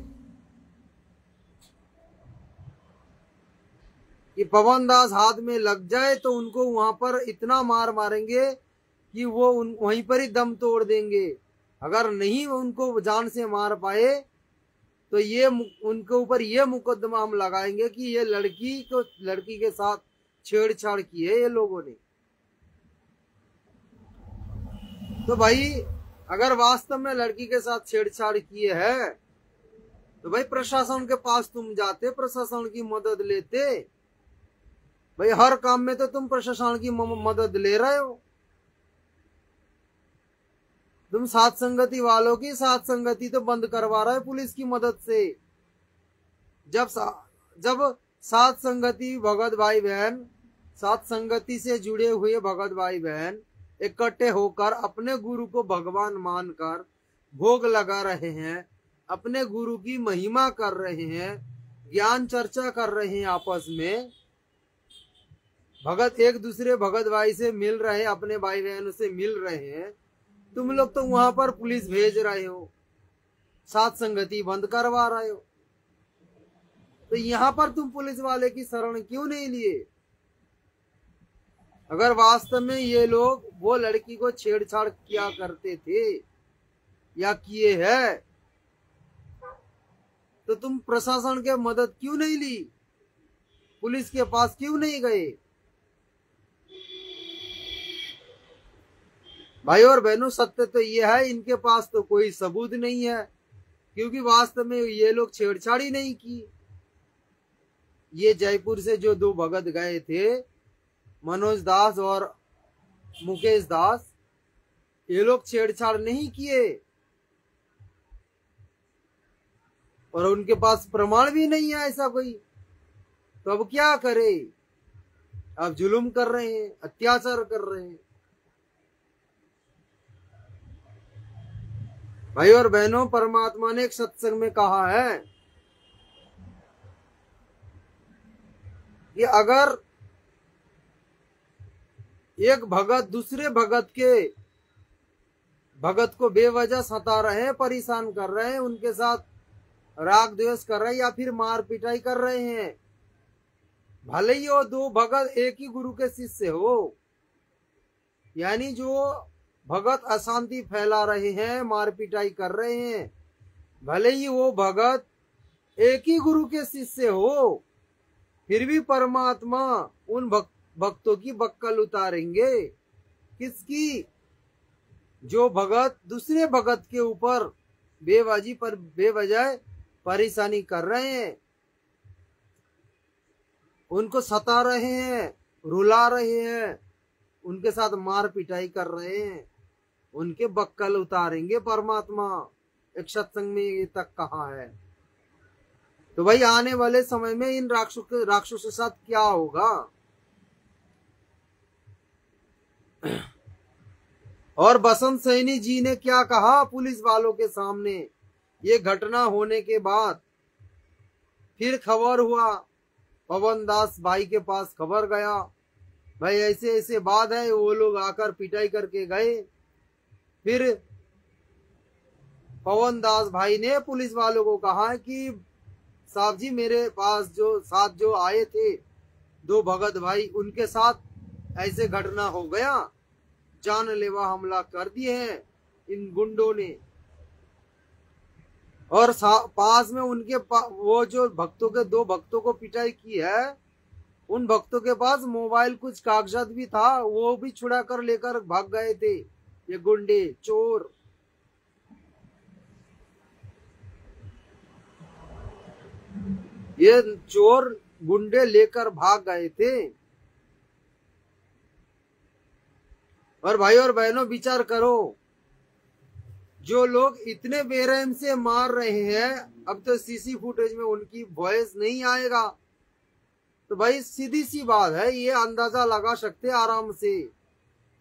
कि पवन दास हाथ में लग जाए तो उनको वहां पर इतना मार मारेंगे कि वो वहीं पर ही दम तोड़ देंगे। अगर नहीं उनको जान से मार पाए तो ये उनके ऊपर ये मुकदमा हम लगाएंगे कि ये लड़की के साथ छेड़छाड़ की है ये लोगों ने। तो भाई अगर वास्तव में लड़की के साथ छेड़छाड़ किए है तो भाई प्रशासन के पास तुम जाते, प्रशासन की मदद लेते। भाई हर काम में तो तुम प्रशासन की मदद ले रहे हो। तुम साथ संगति वालों की साथ संगति तो बंद करवा रहे हो पुलिस की मदद से। जब साथ संगति भगत भाई बहन, साथ संगति से जुड़े हुए भगत भाई बहन इकट्ठे होकर अपने गुरु को भगवान मानकर भोग लगा रहे हैं, अपने गुरु की महिमा कर रहे हैं, ज्ञान चर्चा कर रहे हैं, आपस में भगत एक दूसरे भगत भाई से मिल रहे, अपने भाई बहनों से मिल रहे हैं। तुम लोग तो वहां पर पुलिस भेज रहे हो, साथ संगति बंद करवा रहे हो। तो यहां पर तुम पुलिस वाले की शरण क्यों नहीं लिए? अगर वास्तव में ये लोग वो लड़की को छेड़छाड़ किया करते थे या किए है तो तुम प्रशासन के मदद क्यों नहीं ली? पुलिस के पास क्यों नहीं गए? भाई और बहनों सत्य तो ये है, इनके पास तो कोई सबूत नहीं है, क्योंकि वास्तव में ये लोग छेड़छाड़ ही नहीं की। ये जयपुर से जो दो भगत गए थे, मनोज दास और मुकेश दास, ये लोग छेड़छाड़ नहीं किए और उनके पास प्रमाण भी नहीं है ऐसा कोई। तो अब क्या करे? अब जुल्म कर रहे हैं, अत्याचार कर रहे हैं। भाई और बहनों, परमात्मा ने एक सत्संग में कहा है कि अगर एक भगत दूसरे भगत को बेवजह सता रहे हैं, परेशान कर रहे हैं, उनके साथ राग द्वेष कर रहे हैं या फिर मार पिटाई कर रहे हैं, भले ही वो दो भगत एक ही गुरु के शिष्य हो, यानी जो भगत अशांति फैला रहे हैं, मार पिटाई कर रहे हैं, भले ही वो भगत एक ही गुरु के शिष्य हो, फिर भी परमात्मा उन भक्तों की बक्कल उतारेंगे। किसकी? जो भगत दूसरे भगत के ऊपर बेवजह परेशानी कर रहे हैं, उनको सता रहे हैं, रुला रहे हैं, उनके साथ मार पिटाई कर रहे हैं, उनके बक्कल उतारेंगे परमात्मा। एक सत्संग में ये तक कहा है। तो भाई आने वाले समय में इन राक्षसों के साथ क्या होगा? और बसंत सैनी जी ने क्या कहा पुलिस वालों के सामने? ये घटना होने के बाद फिर खबर हुआ, पवन दास भाई के पास खबर गया, भाई ऐसे ऐसे बात है, वो लोग आकर पिटाई करके गए। फिर पवन दास भाई ने पुलिस वालों को कहा कि साहब जी मेरे पास जो आए थे 2 भगत भाई, उनके साथ ऐसे घटना हो गया, जानलेवा हमला कर दिए हैं इन गुंडों ने। और पास में उनके वो जो भक्तों के 2 भक्तों को पिटाई की है, उन भक्तों के पास मोबाइल कुछ कागजात भी था, वो भी छुड़ा कर लेकर भाग गए थे ये गुंडे चोर। ये चोर गुंडे लेकर भाग गए थे। और भाई और बहनों विचार करो, जो लोग इतने बेरहम से मार रहे हैं, अब तो सीसी फुटेज में उनकी वॉइस नहीं आएगा, तो भाई सीधी सी बात है, ये अंदाजा लगा सकते हैं आराम से,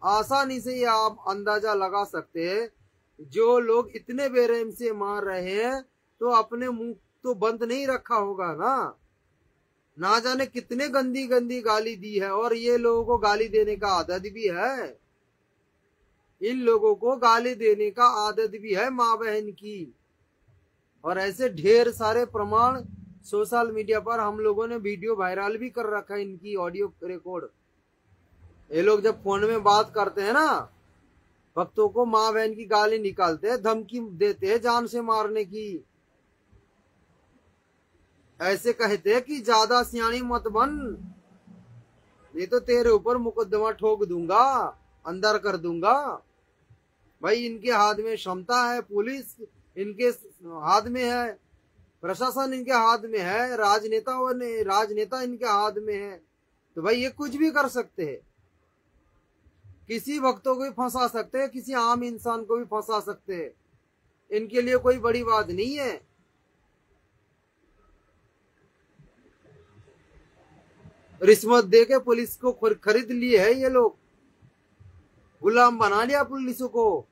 आसानी से ये आप अंदाजा लगा सकते हैं, जो लोग इतने बेरहम से मार रहे हैं तो अपने मुंह तो बंद नहीं रखा होगा ना जाने कितने गंदी गंदी गाली दी है। और ये लोगों को गाली देने का आदत भी है, इन लोगों को गाली देने का आदत भी है माँ बहन की। और ऐसे ढेर सारे प्रमाण सोशल मीडिया पर हम लोगों ने वीडियो वायरल भी कर रखा है, इनकी ऑडियो रिकॉर्ड। ये लोग जब फोन में बात करते हैं ना, भक्तों को माँ बहन की गाली निकालते हैं, धमकी देते हैं जान से मारने की, ऐसे कहते हैं कि ज्यादा सियाणी मत बन, नहीं तो तेरे ऊपर मुकदमा ठोक दूंगा, अंदर कर दूंगा। भाई इनके हाथ में क्षमता है, पुलिस इनके हाथ में है, प्रशासन इनके हाथ में है, राजनेता इनके हाथ में है, तो भाई ये कुछ भी कर सकते हैं, किसी भक्तों को भी फंसा सकते हैं, किसी आम इंसान को भी फंसा सकते हैं, इनके लिए कोई बड़ी बात नहीं है। रिश्वत देके पुलिस को खरीद लिए है ये लोग, गुलाम बना लिया पुलिस को,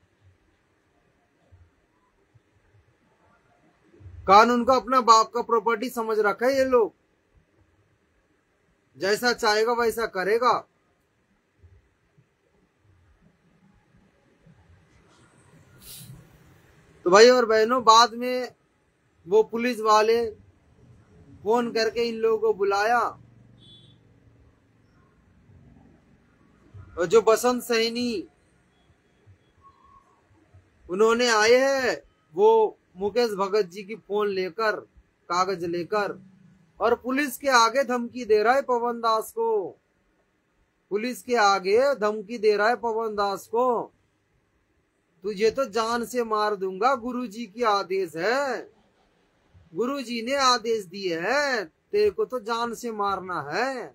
कानून को अपना बाप का प्रॉपर्टी समझ रखा है ये लोग, जैसा चाहेगा वैसा करेगा। तो भाई और बहनों, बाद में वो पुलिस वाले फोन करके इन लोगों को बुलाया, और जो बसंत सैनी उन्होंने आए हैं, वो मुकेश भगत जी की फोन लेकर, कागज लेकर, और पुलिस के आगे धमकी दे रहा है पवन दास को, पुलिस के आगे धमकी दे रहा है पवन दास को, तुझे तो जान से मार दूंगा, गुरुजी की आदेश है, गुरुजी ने आदेश दिए है, तेरे को तो जान से मारना है।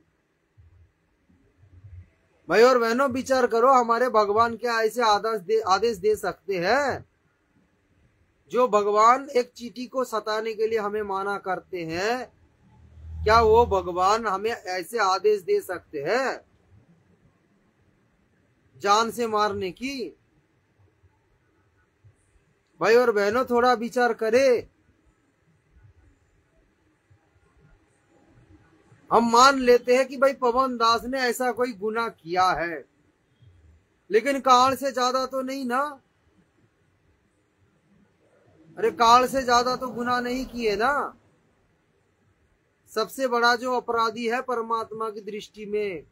भाई और बहनों विचार करो, हमारे भगवान क्या ऐसे आदेश दे सकते हैं? जो भगवान एक चींटी को सताने के लिए हमें माना करते हैं, क्या वो भगवान हमें ऐसे आदेश दे सकते हैं जान से मारने की? भाई और बहनों थोड़ा विचार करें। हम मान लेते हैं कि भाई पवन दास ने ऐसा कोई गुनाह किया है, लेकिन काल से ज्यादा तो नहीं ना। अरे काल से ज्यादा तो गुनाह नहीं किए ना। सबसे बड़ा जो अपराधी है परमात्मा की दृष्टि में,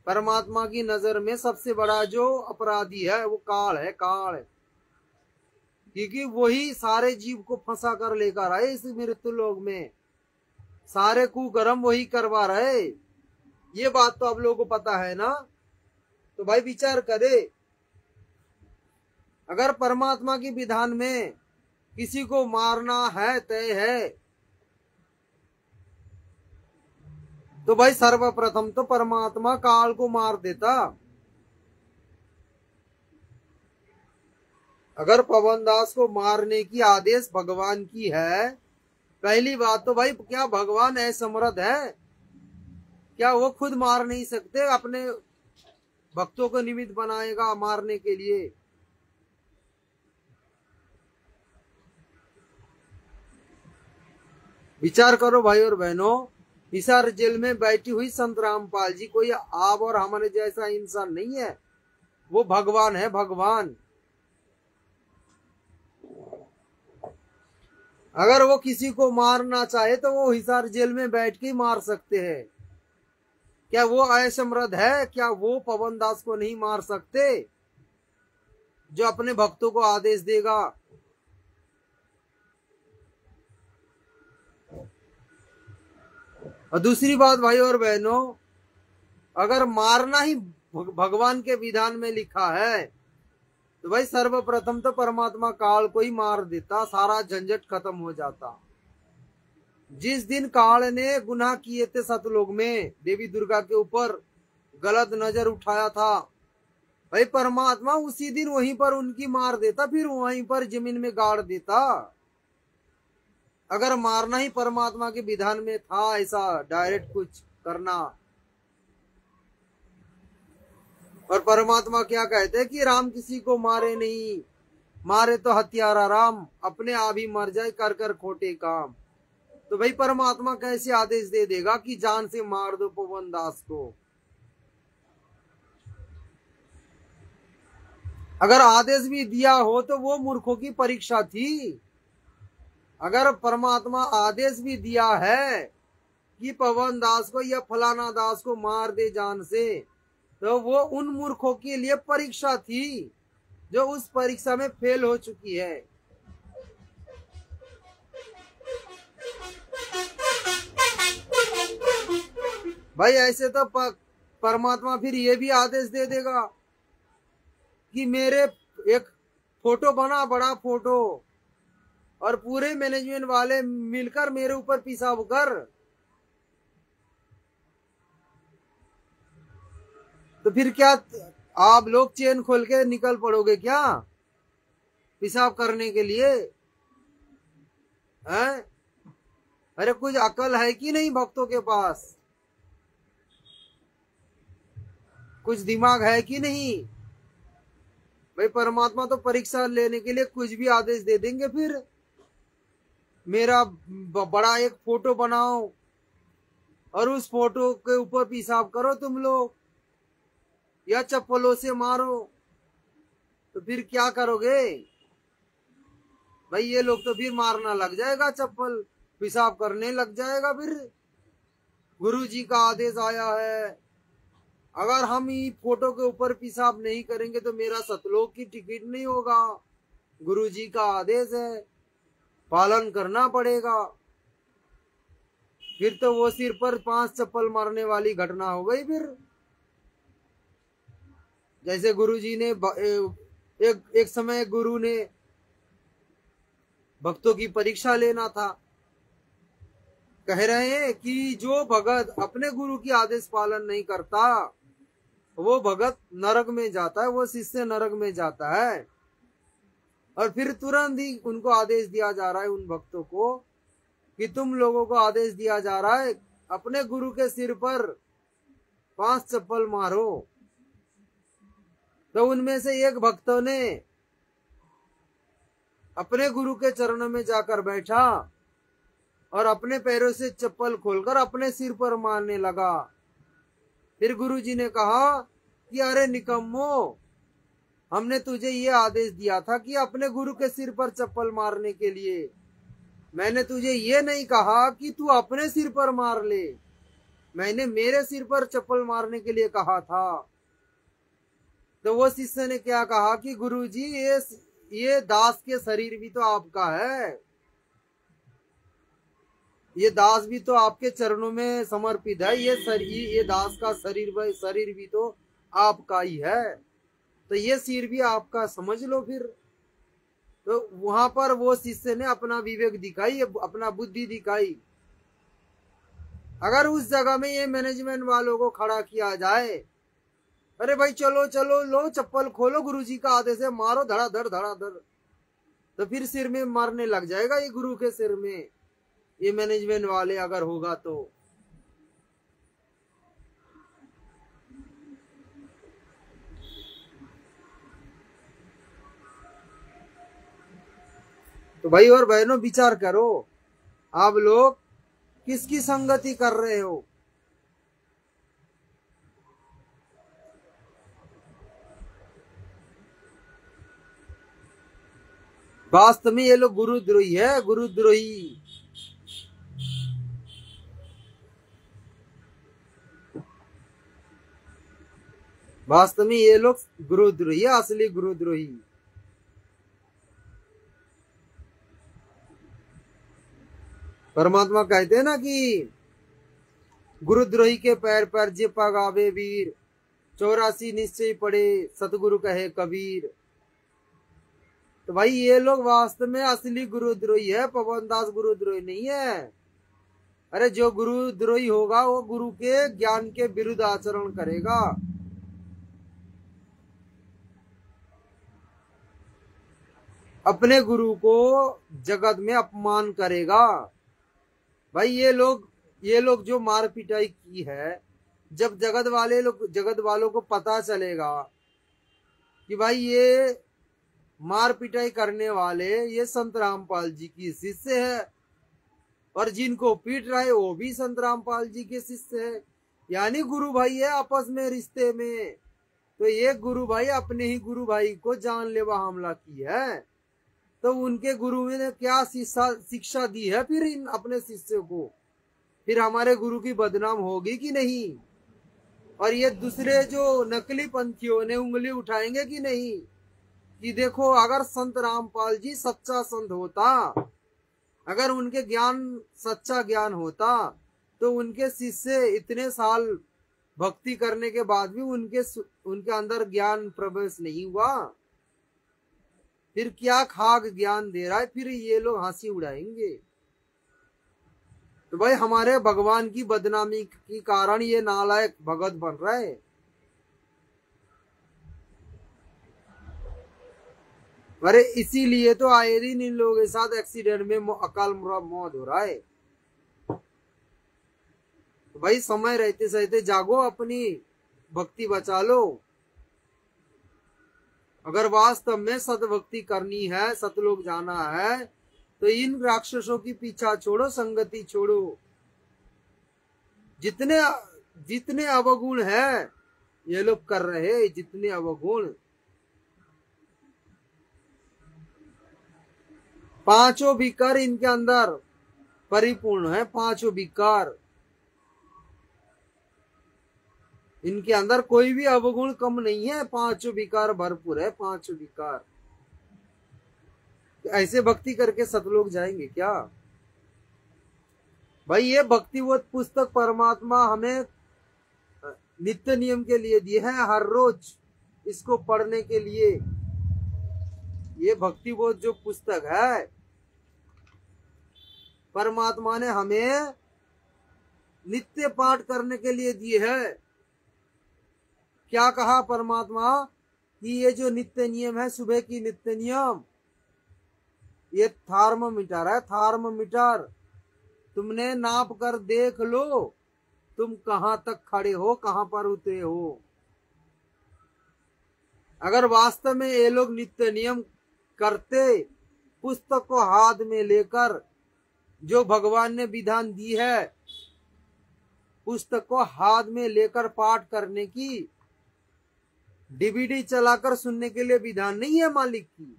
परमात्मा की नजर में सबसे बड़ा जो अपराधी है वो काल है, काल है। क्योंकि वही सारे जीव को फंसा कर लेकर आए इस मृत्यु लोक में, सारे कुकर्म वही करवा रहे। ये बात तो आप लोगों को पता है ना। तो भाई विचार करे, अगर परमात्मा की विधान में किसी को मारना है तय है, तो भाई सर्वप्रथम तो परमात्मा काल को मार देता। अगर पवन दास को मारने की आदेश भगवान की है, पहली बात तो भाई क्या भगवान असमर्थ है? क्या वो खुद मार नहीं सकते? अपने भक्तों को निमित्त बनाएगा मारने के लिए? विचार करो भाई और बहनों, हिसार जेल में बैठी हुई संत रामपाल जी कोई आप और हमारे जैसा इंसान नहीं है, वो भगवान है, भगवान। अगर वो किसी को मारना चाहे तो वो हिसार जेल में बैठ के ही मार सकते हैं। क्या वो असमर्थ है? क्या वो पवन दास को नहीं मार सकते जो अपने भक्तों को आदेश देगा? और दूसरी बात भाई और बहनों, अगर मारना ही भगवान के विधान में लिखा है तो भाई सर्वप्रथम तो परमात्मा काल को ही मार देता, सारा झंझट खत्म हो जाता। जिस दिन काल ने गुनाह किए थे सतलोक में, देवी दुर्गा के ऊपर गलत नजर उठाया था, भाई परमात्मा उसी दिन वहीं पर उनकी मार देता, फिर वहीं पर जमीन में गाड़ देता। अगर मारना ही परमात्मा के विधान में था, ऐसा डायरेक्ट कुछ करना। और परमात्मा क्या कहते हैं कि राम किसी को मारे नहीं, मारे तो हत्यारा राम, अपने आप ही मर जाए कर कर खोटे काम। तो भाई परमात्मा कैसे आदेश दे देगा कि जान से मार दो पवन दास को? अगर आदेश भी दिया हो तो वो मूर्खों की परीक्षा थी। अगर परमात्मा आदेश भी दिया है कि पवन दास को या फलाना दास को मार दे जान से, तो वो उन मूर्खों के लिए परीक्षा थी जो उस परीक्षा में फेल हो चुकी है। भाई ऐसे तो परमात्मा फिर ये भी आदेश दे देगा कि मेरे एक फोटो बना, बड़ा फोटो, और पूरे मैनेजमेंट वाले मिलकर मेरे ऊपर पेशाब कर। तो फिर क्या आप लोग चेन खोल के निकल पड़ोगे क्या पेशाब करने के लिए? हैं? अरे कुछ अकल है कि नहीं भक्तों के पास? कुछ दिमाग है कि नहीं? भाई परमात्मा तो परीक्षा लेने के लिए कुछ भी आदेश दे देंगे। फिर मेरा बड़ा एक फोटो बनाओ और उस फोटो के ऊपर पेशाब करो तुम लोग, या चप्पलों से मारो, तो फिर क्या करोगे? भाई ये लोग तो फिर मारना लग जाएगा, चप्पल पेशाब करने लग जाएगा। फिर गुरु जी का आदेश आया है, अगर हम ही फोटो के ऊपर पेशाब नहीं करेंगे तो मेरा सतलोक की टिकट नहीं होगा। गुरु जी का आदेश है, पालन करना पड़ेगा। फिर तो वो सिर पर 5 चप्पल मारने वाली घटना हो गई। फिर जैसे गुरु जी ने एक समय गुरु ने भक्तों की परीक्षा लेना था, कह रहे हैं कि जो भगत अपने गुरु की आदेश पालन नहीं करता वो भगत नरक में जाता है, वो शिष्य नरक में जाता है। और फिर तुरंत ही उनको आदेश दिया जा रहा है, उन भक्तों को, कि तुम लोगों को आदेश दिया जा रहा है अपने गुरु के सिर पर 5 चप्पल मारो। तो उनमें से एक भक्तों ने अपने गुरु के चरणों में जाकर बैठा और अपने पैरों से चप्पल खोलकर अपने सिर पर मारने लगा। फिर गुरु जी ने कहा कि अरे निकम्मो, हमने तुझे ये आदेश दिया था कि अपने गुरु के सिर पर चप्पल मारने के लिए, मैंने तुझे ये नहीं कहा कि तू अपने सिर पर मार ले, मैंने मेरे सिर पर चप्पल मारने के लिए कहा था। तो वो शिष्य ने क्या कहा कि गुरु जी ये दास के शरीर भी तो आपका है, ये दास भी तो आपके चरणों में समर्पित है, ये दास का शरीर भी तो आपका ही है, तो ये सिर भी आपका समझ लो। फिर तो वहां पर वो शिष्य ने अपना विवेक दिखाई, अपना बुद्धि दिखाई। अगर उस जगह में ये मैनेजमेंट वालों को खड़ा किया जाए, अरे भाई चलो चलो लो चप्पल खोलो, गुरुजी का आदेश है, मारो धड़ाधड़ धड़ाधड़, तो फिर सिर में मारने लग जाएगा ये गुरु के सिर में, ये मैनेजमेंट वाले अगर होगा तो भाई और बहनों विचार करो, आप लोग किसकी संगति कर रहे हो? वास्तव में ये लोग गुरुद्रोही है, गुरुद्रोही। वास्तव में ये लोग गुरुद्रोही है, असली गुरुद्रोही। परमात्मा कहते हैं ना कि गुरुद्रोही के पैर पर जे पगावे वीर, 84 निश्चय पड़े सतगुरु कहे कबीर। तो भाई ये लोग वास्तव में असली गुरुद्रोही है, पवन दास गुरुद्रोही नहीं है। अरे जो गुरुद्रोही होगा वो गुरु के ज्ञान के विरुद्ध आचरण करेगा। अपने गुरु को जगत में अपमान करेगा। भाई ये लोग जो मार पिटाई की है, जब जगत वालों को पता चलेगा कि भाई ये मार पिटाई करने वाले ये संत रामपाल जी की शिष्य है, और जिनको पीट रहा है वो भी संत रामपाल जी के शिष्य है, यानी गुरु भाई है आपस में रिश्ते में। तो एक गुरु भाई अपने ही गुरु भाई को जानलेवा हमला की है, तो उनके गुरु ने क्या शिक्षा दी है फिर इन अपने शिष्यों को? फिर हमारे गुरु की बदनाम होगी कि नहीं? और ये दूसरे जो नकली पंथियों ने उंगली उठाएंगे कि नहीं कि देखो अगर संत रामपाल जी सच्चा संत होता, अगर उनके ज्ञान सच्चा ज्ञान होता, तो उनके शिष्य इतने साल भक्ति करने के बाद भी उनके अंदर ज्ञान प्रवेश नहीं हुआ। फिर क्या खाक ज्ञान दे रहा है, फिर ये लोग हंसी उड़ाएंगे। तो भाई हमारे भगवान की बदनामी के कारण ये नालायक भगत बन रहा है। अरे इसीलिए तो आए दिन इन लोगों के साथ एक्सीडेंट में अकाल मौत हो रहा है। तो भाई समय रहते सहते जागो, अपनी भक्ति बचा लो। अगर वास्तव में सतभक्ति करनी है, सतलोक जाना है, तो इन राक्षसों की पीछा छोड़ो, संगति छोड़ो। जितने अवगुण है ये लोग कर रहे, जितने अवगुण, पांचों विकार इनके अंदर परिपूर्ण है। पांचों विकार इनके अंदर कोई भी अवगुण कम नहीं है, पांचों विकार भरपूर है, पांचों विकार। ऐसे भक्ति करके सतलोक जाएंगे क्या? भाई ये भक्तिवत पुस्तक परमात्मा हमें नित्य नियम के लिए दिए है, हर रोज इसको पढ़ने के लिए। ये भक्तिवत जो पुस्तक है परमात्मा ने हमें नित्य पाठ करने के लिए दिए है। क्या कहा परमात्मा कि ये जो नित्य नियम है, सुबह की नित्य नियम, ये थर्मोमीटर है, थर्मोमीटर। तुमने नाप कर देख लो तुम कहां तक खड़े हो, कहां पर उतरे हो। अगर वास्तव में ये लोग नित्य नियम करते, पुस्तक को हाथ में लेकर, जो भगवान ने विधान दी है पुस्तक को हाथ में लेकर पाठ करने की, डीवीडी चलाकर सुनने के लिए विधान नहीं है मालिक की।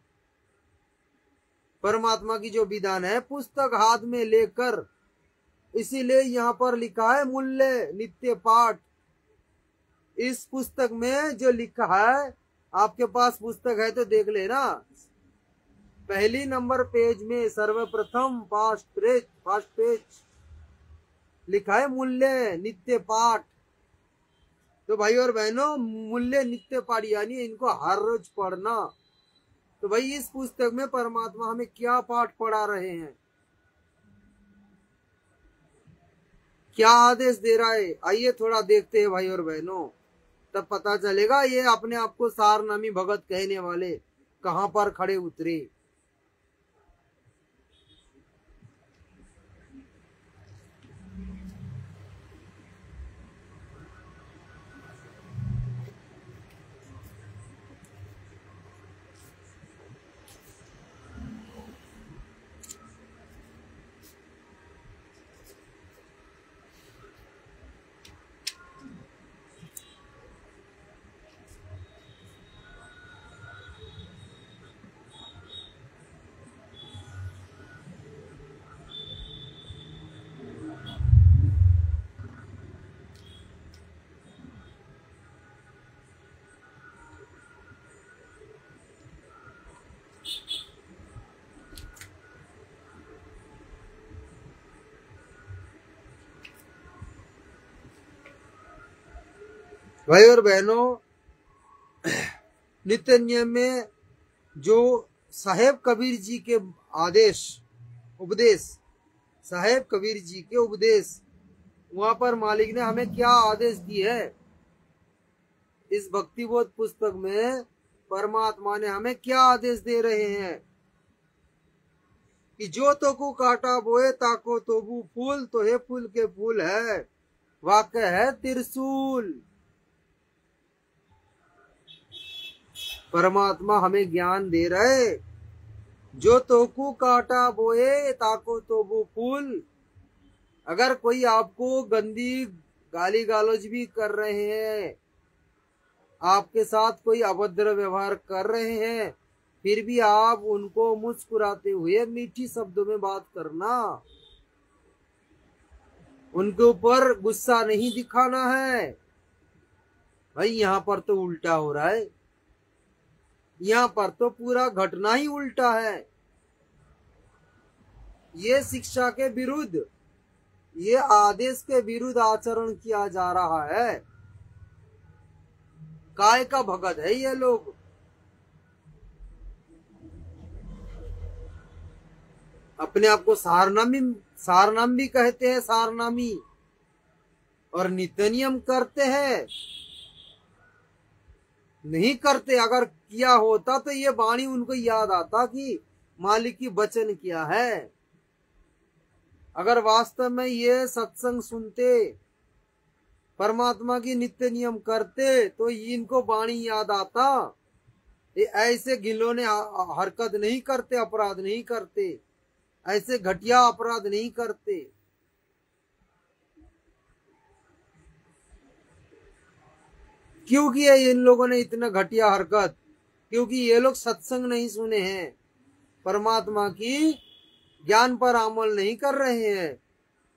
परमात्मा की जो विधान है पुस्तक हाथ में लेकर, इसीलिए यहाँ पर लिखा है मूल्य नित्य पाठ। इस पुस्तक में जो लिखा है, आपके पास पुस्तक है तो देख लेना, पहली नंबर पेज में सर्वप्रथम फर्स्ट पेज लिखा है मूल्य नित्य पाठ। तो भाई और बहनों, मूल्य नित्य पाठ यानी इनको हर रोज पढ़ना। तो भाई इस पुस्तक में परमात्मा हमें क्या पाठ पढ़ा रहे हैं, क्या आदेश दे रहा है, आइए थोड़ा देखते हैं भाई और बहनों, तब पता चलेगा ये अपने आप को सारनामी भगत कहने वाले कहां पर खड़े उतरे। भाई और बहनों, नित्य नियम में जो साहेब कबीर जी के उपदेश, साहेब कबीर जी के उपदेश, वहां पर मालिक ने हमें क्या आदेश दिए है, इस भक्तिबोध पुस्तक में परमात्मा ने हमें क्या आदेश दे रहे हैं कि जो तो को काटा बोए ताको तोबू फूल, तो हे फूल के फूल है, वाक्य है त्रिशूल। परमात्मा हमें ज्ञान दे रहे, जो तोकू काटा बोए ताको तोबू फूल। अगर कोई आपको गंदी गाली गालोज भी कर रहे हैं, आपके साथ कोई अभद्र व्यवहार कर रहे हैं, फिर भी आप उनको मुस्कुराते हुए मीठी शब्दों में बात करना, उनके ऊपर गुस्सा नहीं दिखाना है। भाई यहाँ पर तो उल्टा हो रहा है, यहाँ पर तो पूरा घटना ही उल्टा है। ये शिक्षा के विरुद्ध, ये आदेश के विरुद्ध आचरण किया जा रहा है। काय का भगत है ये लोग। अपने आप को सारनाम भी कहते हैं, सारनामी, और नित्य नियम करते हैं, नहीं करते। अगर किया होता तो ये वाणी उनको याद आता कि मालिक की वचन क्या है। अगर वास्तव में ये सत्संग सुनते, परमात्मा की नित्य नियम करते, तो इनको वाणी याद आता। ये ऐसे घिनौने हरकत नहीं करते, अपराध नहीं करते, ऐसे घटिया अपराध नहीं करते। क्यों किया इन लोगों ने इतना घटिया हरकत? क्योंकि ये लोग सत्संग नहीं सुने हैं, परमात्मा की ज्ञान पर अमल नहीं कर रहे हैं,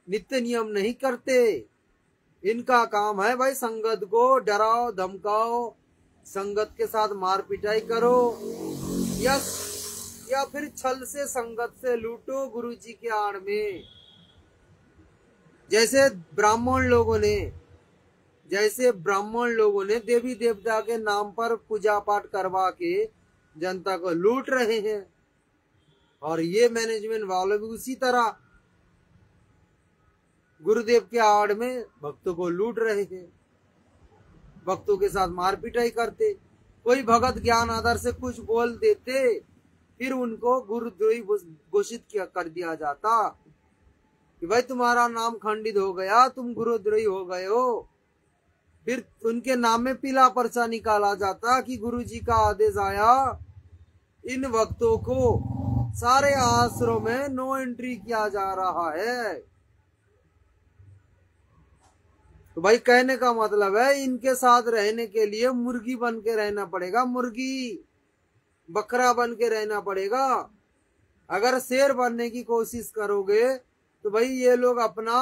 नित्य नियम नहीं करते। इनका काम है भाई संगत को डराओ धमकाओ, संगत के साथ मार पिटाई करो, या फिर छल से संगत से लूटो गुरु जी के आड़ में। जैसे ब्राह्मण लोगों ने देवी देवता के नाम पर पूजा पाठ करवा के जनता को लूट रहे हैं, और ये मैनेजमेंट वाले भी उसी तरह गुरुदेव के आड़ में भक्तों को लूट रहे हैं, भक्तों के साथ मार पिटाई करते। कोई भगत ज्ञान आधार से कुछ बोल देते, फिर उनको गुरुद्रोही घोषित कर दिया जाता कि भाई तुम्हारा नाम खंडित हो गया, तुम गुरुद्रोही हो गए हो। फिर उनके नाम में पीला पर्चा निकाला जाता कि गुरु जी का आदेश आया, इन भक्तों को सारे आश्रम में नो एंट्री किया जा रहा है। तो भाई कहने का मतलब है, इनके साथ रहने के लिए मुर्गी बन के रहना पड़ेगा, मुर्गी बकरा बन के रहना पड़ेगा। अगर शेर बनने की कोशिश करोगे तो भाई ये लोग अपना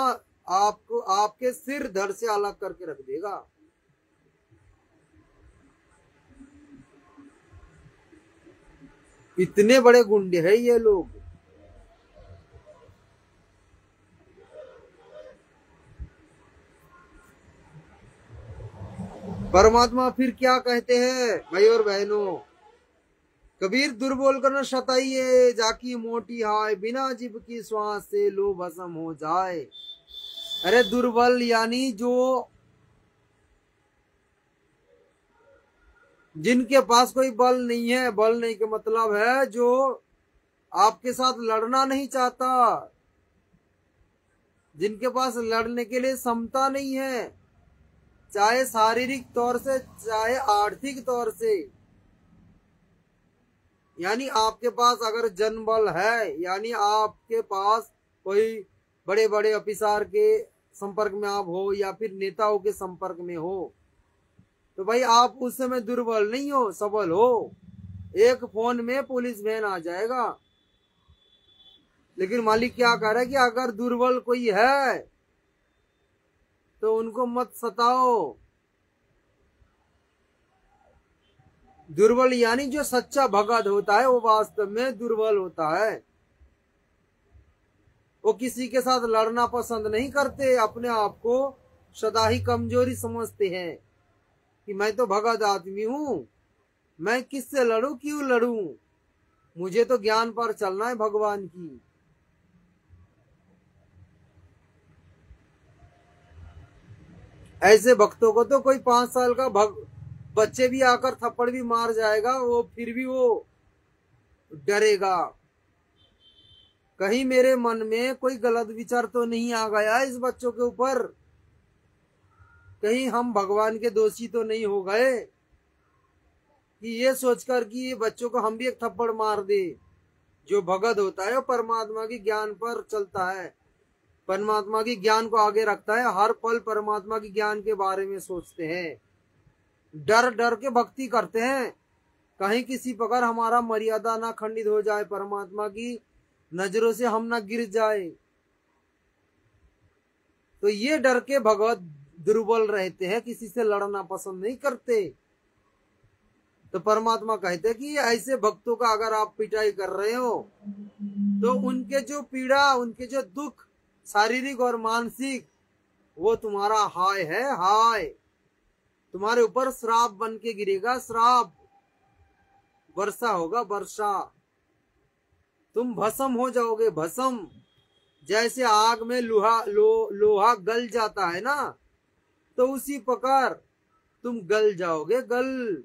आपको आपके सिर धड़ से अलग करके रख देगा। इतने बड़े गुंडे हैं ये लोग। परमात्मा फिर क्या कहते हैं भाई और बहनों, कबीर दुर्बोल कर न शताइए, जाकी मोटी हाय, बिना जीभ की श्वास से लो भस्म हो जाए। अरे दुर्बल यानी जो जिनके पास कोई बल नहीं है, बल नहीं का मतलब है जो आपके साथ लड़ना नहीं चाहता, जिनके पास लड़ने के लिए क्षमता नहीं है, चाहे शारीरिक तौर से चाहे आर्थिक तौर से। यानी आपके पास अगर जन बल है, यानी आपके पास कोई बड़े बड़े अफिसर के संपर्क में आप हो या फिर नेताओं के संपर्क में हो, तो भाई आप उस समय दुर्बल नहीं हो, सबल हो। एक फोन में पुलिस वैन आ जाएगा। लेकिन मालिक क्या कह रहा है कि अगर दुर्बल कोई है तो उनको मत सताओ। दुर्बल यानी जो सच्चा भगत होता है वो वास्तव में दुर्बल होता है। वो किसी के साथ लड़ना पसंद नहीं करते, अपने आप को सदा ही कमजोरी समझते हैं। कि मैं तो भगत आदमी हूं, मैं किससे लड़ूं, क्यों लड़ूं, मुझे तो ज्ञान पर चलना है भगवान की। ऐसे भक्तों को तो कोई 5 साल का बच्चे भी आकर थप्पड़ भी मार जाएगा, वो फिर भी वो डरेगा। कहीं मेरे मन में कोई गलत विचार तो नहीं आ गया इस बच्चों के ऊपर, कहीं हम भगवान के दोषी तो नहीं हो गए कि ये सोचकर कि ये बच्चों को हम भी एक थप्पड़ मार दे। जो भगत होता है वो परमात्मा की ज्ञान पर चलता है, परमात्मा की ज्ञान को आगे रखता है, हर पल परमात्मा की ज्ञान के बारे में सोचते हैं, डर डर के भक्ति करते हैं, कहीं किसी प्रकार हमारा मर्यादा ना खंडित हो जाए, परमात्मा की नजरों से हम ना गिर जाए। तो ये डर के भगवत दुर्बल रहते हैं, किसी से लड़ना पसंद नहीं करते। तो परमात्मा कहते हैं कि ऐसे भक्तों का अगर आप पिटाई कर रहे हो तो उनके जो पीड़ा, उनके जो दुख शारीरिक और मानसिक, वो तुम्हारा हाय है, हाय तुम्हारे ऊपर श्राप बन के गिरेगा, श्राप, वर्षा होगा, वर्षा, तुम भस्म हो जाओगे, भस्म। जैसे आग में लोहा गल जाता है ना, तो उसी प्रकार तुम गल जाओगे, गल।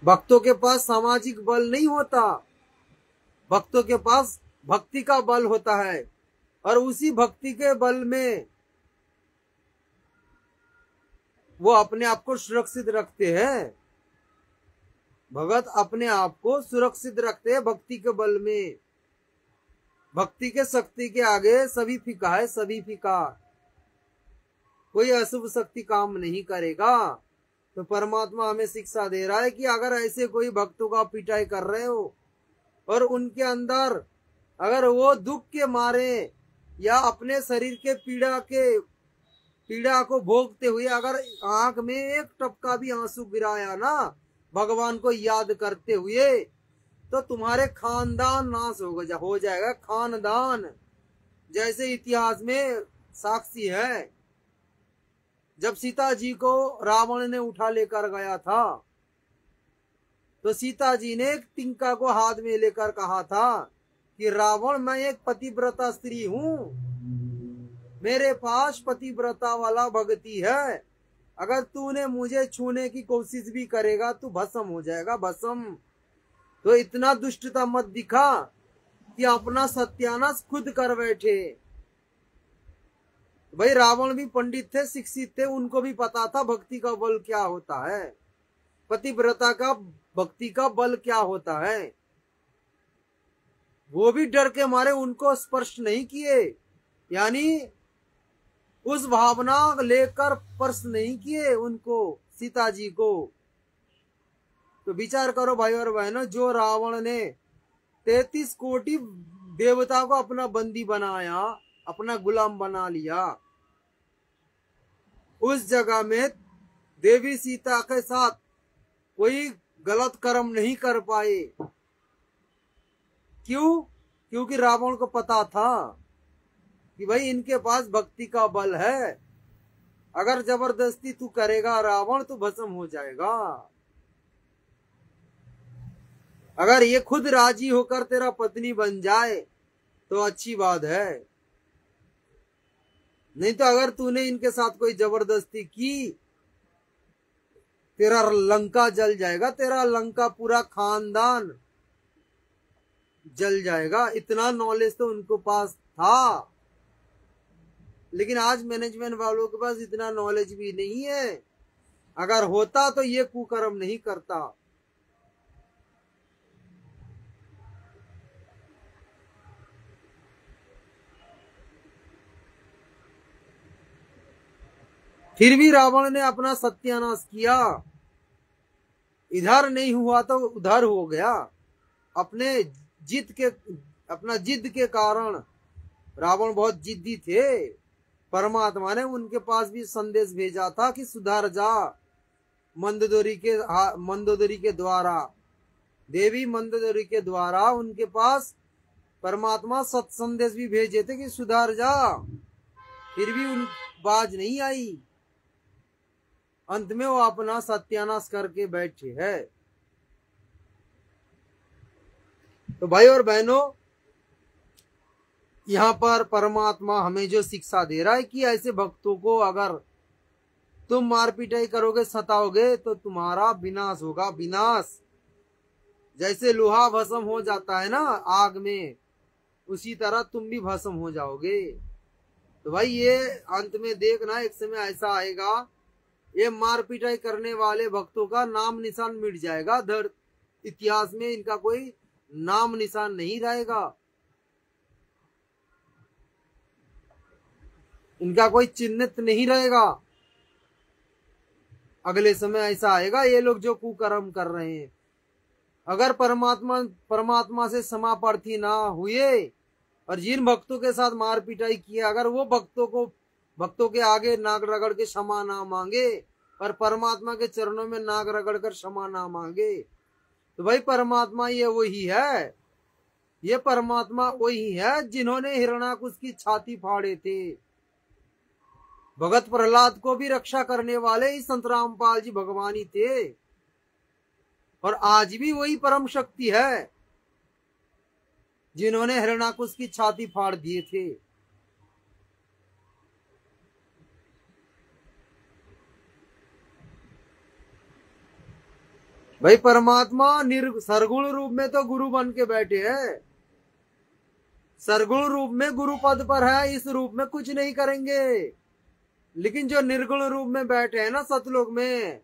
भक्तों के पास सामाजिक बल नहीं होता, भक्तों के पास भक्ति का बल होता है, और उसी भक्ति के बल में वो अपने आप को सुरक्षित रखते हैं। भगत अपने आप को सुरक्षित रखते हैं भक्ति के बल में। भक्ति के शक्ति के आगे सभी फीका है, सभी फीका, कोई अशुभ शक्ति काम नहीं करेगा। तो परमात्मा हमें शिक्षा दे रहा है कि अगर ऐसे कोई भक्तों का पिटाई कर रहे हो और उनके अंदर अगर वो दुख के मारे या अपने शरीर के पीड़ा को भोगते हुए अगर आंख में एक टपका भी आंसू गिराया ना भगवान को याद करते हुए, तो तुम्हारे खानदान नाश हो जाएगा, खानदान। जैसे इतिहास में साक्षी है, जब सीता जी को रावण ने उठा लेकर गया था, तो सीता जी ने एक तिनका को हाथ में लेकर कहा था कि रावण, मैं एक पतिव्रता स्त्री हूं, मेरे पास पतिव्रता वाला भक्ति है, अगर तूने मुझे छूने की कोशिश भी करेगा तू भस्म हो जाएगा, भस्म। तो इतना दुष्टता मत दिखा कि अपना सत्यानाश खुद कर बैठे। भाई रावण भी पंडित थे, शिक्षित थे, उनको भी पता था भक्ति का बल क्या होता है, पतिव्रता का भक्ति का बल क्या होता है। वो भी डर के मारे उनको स्पर्श नहीं किए, यानी उस भावना लेकर स्पर्श नहीं किए उनको, सीता जी को। तो विचार करो भाई और बहनों, जो रावण ने 33 कोटि देवता को अपना बंदी बनाया, अपना गुलाम बना लिया, उस जगह में देवी सीता के साथ कोई गलत कर्म नहीं कर पाए। क्यों? क्योंकि रावण को पता था कि भाई इनके पास भक्ति का बल है, अगर जबरदस्ती तू करेगा रावण तो भस्म हो जाएगा। अगर ये खुद राजी होकर तेरा पत्नी बन जाए तो अच्छी बात है, नहीं तो अगर तूने इनके साथ कोई जबरदस्ती की, तेरा लंका जल जाएगा, तेरा लंका पूरा खानदान जल जाएगा। इतना नॉलेज तो उनको पास था, लेकिन आज मैनेजमेंट वालों के पास इतना नॉलेज भी नहीं है। अगर होता तो ये कुकर्म नहीं करता। फिर भी रावण ने अपना सत्यानाश किया, इधर नहीं हुआ तो उधर हो गया। अपना जिद के कारण रावण बहुत जिद्दी थे। परमात्मा ने उनके पास भी संदेश भेजा था कि सुधर जा, मंदोदरी के द्वारा, देवी मंदोदरी के द्वारा उनके पास परमात्मा सत संदेश भी भेजे थे कि सुधार जा, फिर भी उन बाज नहीं आई। अंत में वो अपना सत्यानाश करके बैठे है। तो भाई और बहनों, यहाँ पर परमात्मा हमें जो शिक्षा दे रहा है कि ऐसे भक्तों को अगर तुम मार पिटाई करोगे, सताओगे, तो तुम्हारा विनाश होगा, विनाश। जैसे लोहा भस्म हो जाता है ना आग में, उसी तरह तुम भी भस्म हो जाओगे। तो भाई ये अंत में देखना, एक समय ऐसा आएगा, ये मार पिटाई करने वाले भक्तों का नाम निशान मिट जाएगा। इतिहास में इनका कोई नाम निशान नहीं रहेगा, इनका कोई चिन्हित नहीं रहेगा। अगले समय ऐसा आएगा, ये लोग जो कुकर्म कर रहे हैं, अगर परमात्मा से समापर्थी ना हुए और जिन भक्तों के साथ मार पिटाई किया, अगर वो भक्तों के आगे नाक रगड़ के क्षमा ना मांगे और परमात्मा के चरणों में नाक रगड़ कर क्षमा ना मांगे, तो भाई परमात्मा ये वही है, ये परमात्मा वही है जिन्होंने हिरण्याकुश की छाती फाड़े थे। भगत प्रहलाद को भी रक्षा करने वाले ही संत रामपाल जी भगवान ही थे, और आज भी वही परम शक्ति है जिन्होंने हिरण्याकुश की छाती फाड़ दिए थे। भाई परमात्मा सरगुण रूप में तो गुरु बन के बैठे हैं, सरगुण रूप में गुरु पद पर है, इस रूप में कुछ नहीं करेंगे। लेकिन जो निर्गुण रूप में बैठे हैं ना सतलोक में,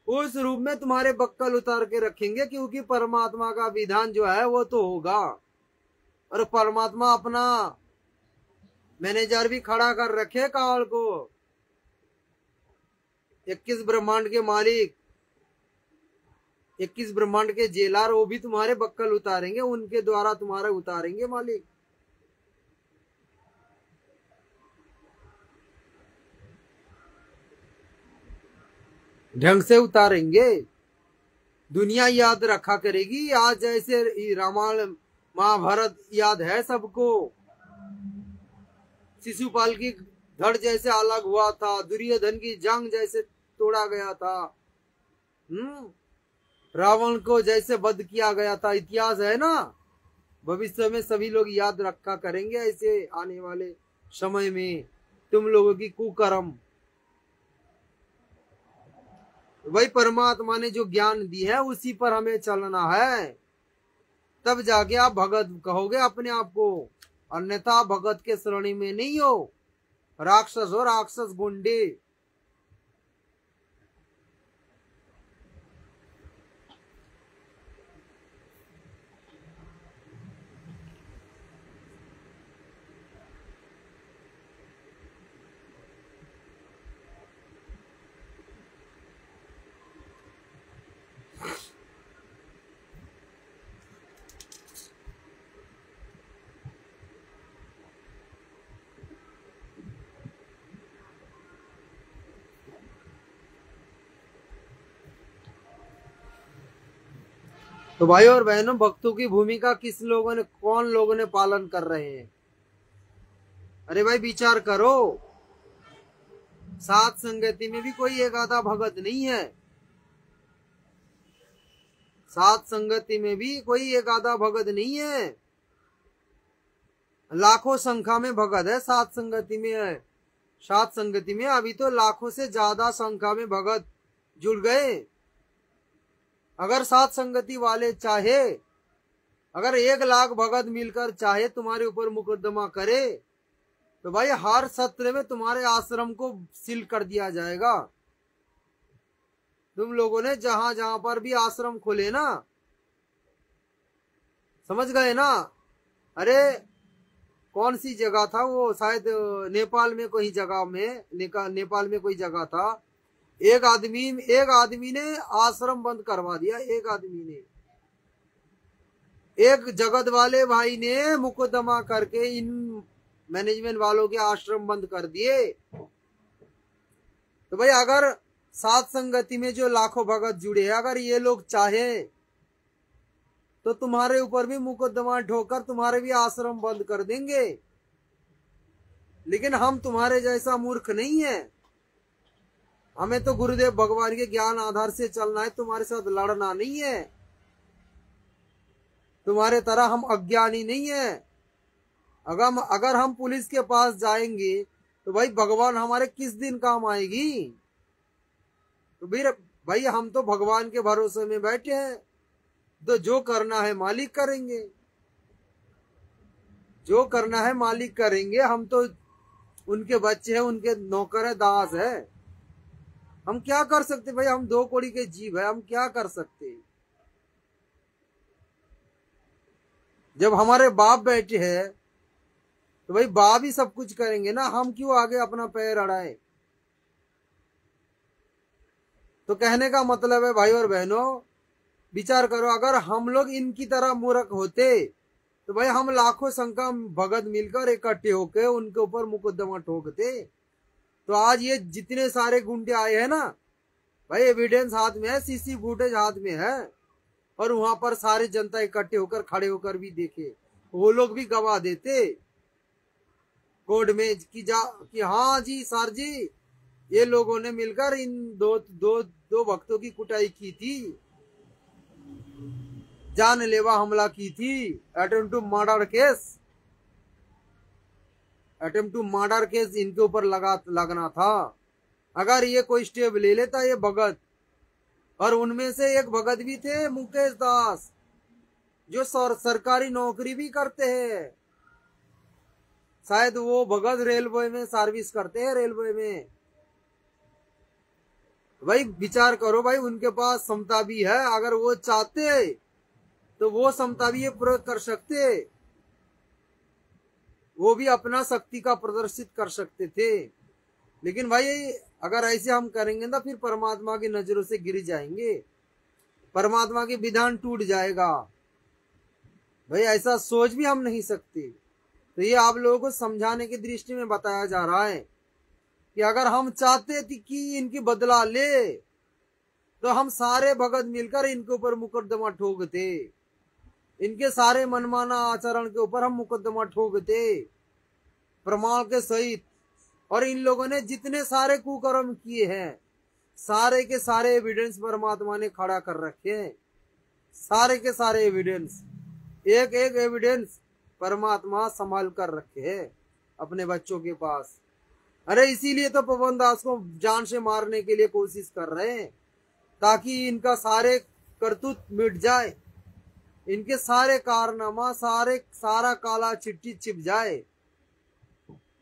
उस रूप में तुम्हारे बक्कल उतार के रखेंगे, क्योंकि परमात्मा का विधान जो है वो तो होगा। और परमात्मा अपना मैनेजर भी खड़ा कर रखे काल को, 21 ब्रह्मांड के मालिक, 21 ब्रह्मांड के जेलर, वो भी तुम्हारे बक्कल उतारेंगे, उनके द्वारा तुम्हारा उतारेंगे मालिक। ढंग से उतारेंगे, दुनिया याद रखा करेगी। आज जैसे रामायण महाभारत याद है सबको, शिशुपाल की धड़ जैसे अलग हुआ था, दुर्योधन की जंग जैसे तोड़ा गया था, रावण को जैसे वध किया गया था, इतिहास है ना। भविष्य में सभी लोग याद रखा करेंगे ऐसे आने वाले समय में तुम लोगों की कुकर्म। वही परमात्मा ने जो ज्ञान दी है उसी पर हमें चलना है, तब जाके आप भगत कहोगे अपने आप को, अन्यथा भगत के श्रेणी में नहीं हो, राक्षस हो, राक्षस गुंडे। तो भाई और बहनों, भक्तों की भूमिका कौन लोगों ने पालन कर रहे हैं? अरे भाई विचार करो, सात संगति में भी कोई एक आधा भगत नहीं है, सात संगति में भी कोई एक आधा भगत नहीं है, लाखों संख्या में भगत है सात संगति में है। सात संगति में अभी तो लाखों से ज्यादा संख्या में भगत जुड़ गए। अगर सात संगति वाले चाहे, अगर 1 लाख भगत मिलकर चाहे तुम्हारे ऊपर मुकदमा करे, तो भाई हर सत्र में तुम्हारे आश्रम को सील कर दिया जाएगा। तुम लोगों ने जहां जहां पर भी आश्रम खोले ना, समझ गए ना। अरे कौन सी जगह था वो, शायद नेपाल में कोई जगह में, नेपाल में कोई जगह था, एक आदमी ने आश्रम बंद करवा दिया। एक आदमी ने, एक जगत वाले भाई ने मुकदमा करके इन मैनेजमेंट वालों के आश्रम बंद कर दिए। तो भाई अगर सात संगति में जो लाखों भगत जुड़े हैं, अगर ये लोग चाहे तो तुम्हारे ऊपर भी मुकदमा ठोकर तुम्हारे भी आश्रम बंद कर देंगे। लेकिन हम तुम्हारे जैसा मूर्ख नहीं है। हमें तो गुरुदेव भगवान के ज्ञान आधार से चलना है, तुम्हारे साथ लड़ना नहीं है। तुम्हारे तरह हम अज्ञानी नहीं है। अगर हम पुलिस के पास जाएंगे तो भाई भगवान हमारे किस दिन काम आएगी। तो भाई हम तो भगवान के भरोसे में बैठे हैं, तो जो करना है मालिक करेंगे, जो करना है मालिक करेंगे। हम तो उनके बच्चे हैं, उनके नौकर है, दास है। हम क्या कर सकते भाई, हम दो कौड़ी के जीव है, हम क्या कर सकते। जब हमारे बाप बैठे हैं तो भाई बाप ही सब कुछ करेंगे ना, हम क्यों आगे अपना पैर अड़ाए। तो कहने का मतलब है भाई और बहनों, विचार करो, अगर हम लोग इनकी तरह मूर्ख होते तो भाई हम लाखों संख्या भगत मिलकर इकट्ठे होकर उनके ऊपर मुकदमा ठोकते। तो आज ये जितने सारे गुंडे आए हैं ना भाई, एविडेंस हाथ में है, सीसी फुटेज हाथ में है, और वहां पर सारी जनता इकट्ठे होकर खड़े होकर भी देखे, वो लोग भी गवाह देते कोर्ट में कि हाँ जी सर जी, ये लोगों ने मिलकर इन दो भक्तों की कुटाई की थी, जानलेवा हमला की थी, अटेम्प्ट टू मर्डर केस इनके ऊपर लगना था। अगर ये कोई स्टेप ले लेता ये भगत, और उनमें से एक भगत भी थे मुकेश दास, जो सरकारी नौकरी भी करते हैं, शायद वो भगत रेलवे में सर्विस करते हैं, रेलवे में। भाई विचार करो भाई, उनके पास क्षमता भी है, अगर वो चाहते तो वो क्षमता भी ये प्रयोग कर सकते, वो भी अपना शक्ति का प्रदर्शित कर सकते थे। लेकिन भाई अगर ऐसे हम करेंगे ना, फिर परमात्मा की नजरों से गिर जाएंगे, परमात्मा के विधान टूट जाएगा। भाई ऐसा सोच भी हम नहीं सकते। तो ये आप लोगों को समझाने की दृष्टि में बताया जा रहा है कि अगर हम चाहते थे कि इनकी बदला ले, तो हम सारे भगत मिलकर इनके ऊपर मुकदमा ठोकते, इनके सारे मनमाना आचरण के ऊपर हम मुकदमा ठोकते प्रमाण के सहित। और इन लोगों ने जितने सारे कुकर्म किए हैं, सारे के सारे एविडेंस परमात्मा ने खड़ा कर रखे हैं, सारे के सारे एविडेंस, एक एक एविडेंस परमात्मा संभाल कर रखे हैं अपने बच्चों के पास। अरे इसीलिए तो पवन दास को जान से मारने के लिए कोशिश कर रहे हैं, ताकि इनका सारे करतूत मिट जाए, इनके सारे कारनामा, सारा काला चिट्ठी छिप जाए,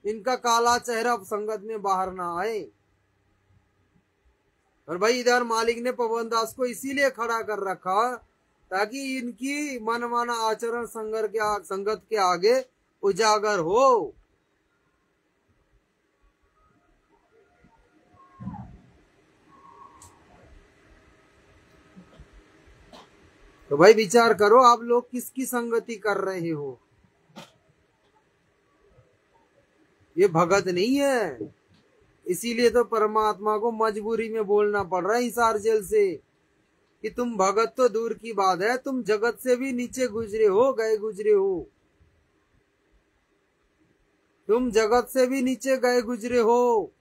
इनका काला चेहरा संगत में बाहर ना आए। और भाई इधर मालिक ने पवन दास को इसीलिए खड़ा कर रखा ताकि इनकी मनमाना आचरण संगत के आगे उजागर हो। तो भाई विचार करो, आप लोग किसकी संगति कर रहे हो। ये भगत नहीं है, इसीलिए तो परमात्मा को मजबूरी में बोलना पड़ रहा है हिसार जेल से कि तुम भगत तो दूर की बात है, तुम जगत से भी नीचे गुजरे हो, गए गुजरे हो, तुम जगत से भी नीचे गए गुजरे हो।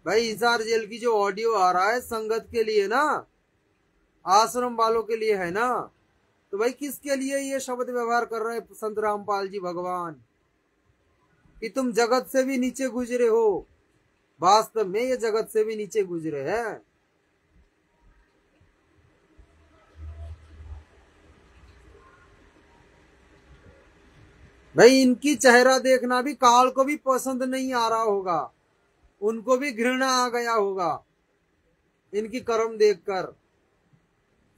भाई हिसार जेल की जो ऑडियो आ रहा है संगत के लिए ना, आश्रम वालों के लिए है ना, तो भाई किसके लिए ये शब्द व्यवहार कर रहे हैं संत रामपाल जी भगवान कि तुम जगत से भी नीचे गुजरे हो। वास्तव में ये जगत से भी नीचे गुजरे हैं। भाई इनकी चेहरा देखना भी काल को भी पसंद नहीं आ रहा होगा, उनको भी घृणा आ गया होगा इनकी कर्म देखकर।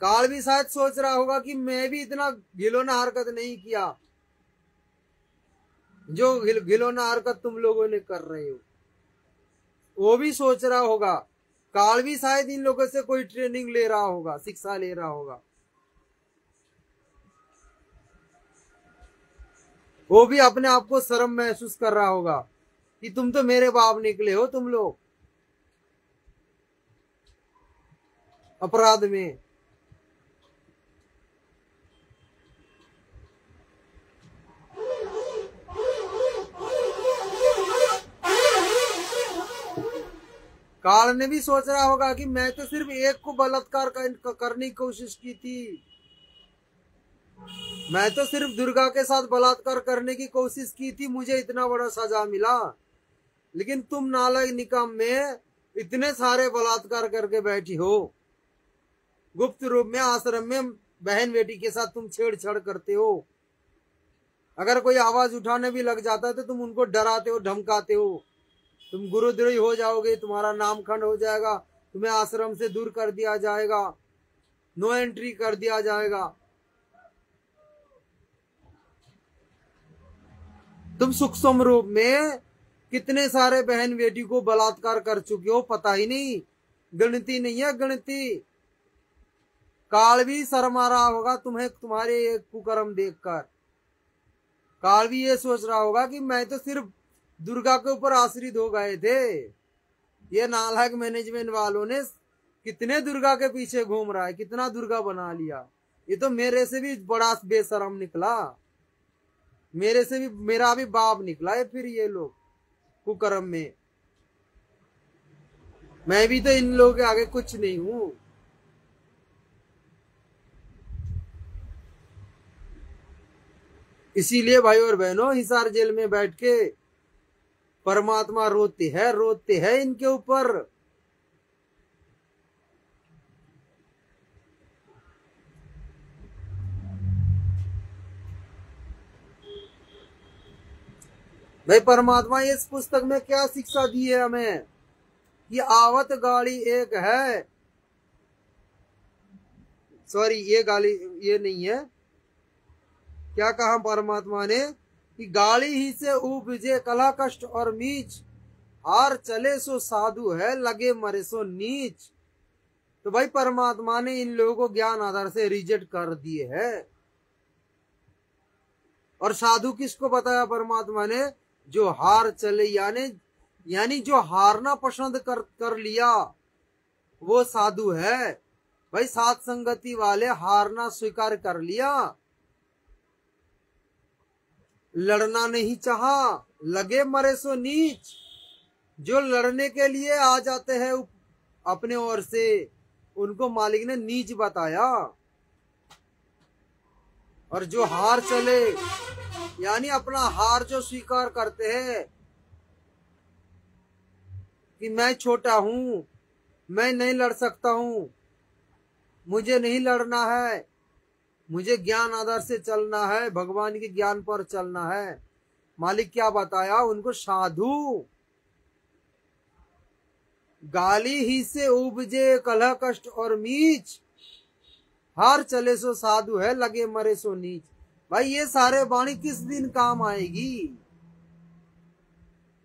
काल भी शायद सोच रहा होगा कि मैं भी इतना घिनौना हरकत नहीं किया जो घिनौना हरकत तुम लोगों ने कर रहे हो। वो भी सोच रहा होगा, काल भी शायद इन लोगों से कोई ट्रेनिंग ले रहा होगा, शिक्षा ले रहा होगा। वो भी अपने आप को शर्म महसूस कर रहा होगा कि तुम तो मेरे बाप निकले हो, तुम लोग अपराध में। काल ने भी सोच रहा होगा कि मैं तो सिर्फ एक को बलात्कार करने की कोशिश की थी, मैं तो सिर्फ दुर्गा के साथ बलात्कार करने की कोशिश की थी, मुझे इतना बड़ा सजा मिला। लेकिन तुम नालायक निकम में इतने सारे बलात्कार करके बैठी हो, गुप्त रूप में आश्रम में बहन बेटी के साथ तुम छेड़छाड़ करते हो। अगर कोई आवाज उठाने भी लग जाता है तो तुम उनको डराते हो, धमकाते हो। तुम गुरुद्रोही हो जाओगे, तुम्हारा नामखंड हो जाएगा, तुम्हें आश्रम से दूर कर दिया जाएगा, नो एंट्री कर दिया जाएगा। तुम सूक्ष्म रूप में कितने सारे बहन बेटी को बलात्कार कर चुके हो, पता ही नहीं, गिनती नहीं है गिनती। काल भी शर्म आ रहा होगा तुम्हें, तुम्हारे ये कुकर्म देखकर। काल भी ये सोच रहा होगा कि मैं तो सिर्फ दुर्गा के ऊपर आश्रित हो गए थे, ये नालायक मैनेजमेंट वालों ने कितने दुर्गा के पीछे घूम रहा है, कितना दुर्गा बना लिया। ये तो मेरे से भी बड़ा बेशरम निकला, मेरे से भी, मेरा भी बाप निकला है फिर ये लोग कुकर्म में। मैं भी तो इन लोगों के आगे कुछ नहीं हूं। इसीलिए भाई और बहनों, हिसार जेल में बैठ के परमात्मा रोते हैं इनके ऊपर। भाई परमात्मा इस पुस्तक में क्या शिक्षा दी है हमें कि आवत गाड़ी एक है, सॉरी ये गाली ये नहीं है, क्या कहा परमात्मा ने कि गाली ही से उपजे कला कष्ट और मीच, हार चले सो साधु है लगे मरे सो नीच। तो भाई परमात्मा ने इन लोगों को ज्ञान आधार से रिजेक्ट कर दिए है। और साधु किसको बताया परमात्मा ने? जो हार चले, यानी जो हारना पसंद कर लिया वो साधु है। भाई सात संगति वाले हारना स्वीकार कर लिया, लड़ना नहीं चाहा, लगे मरे सो नीच। जो लड़ने के लिए आ जाते हैं अपने ओर से, उनको मालिक ने नीच बताया। और जो हार चले, यानी अपना हार जो स्वीकार करते हैं कि मैं छोटा हूं, मैं नहीं लड़ सकता हूं, मुझे नहीं लड़ना है, मुझे ज्ञान आधार से चलना है, भगवान के ज्ञान पर चलना है। मालिक क्या बताया उनको? साधु गाली ही से उपजे कलह कष्ट और मीच, हार चले सो साधु है लगे मरे सो नीच। भाई ये सारे वाणी किस दिन काम आएगी?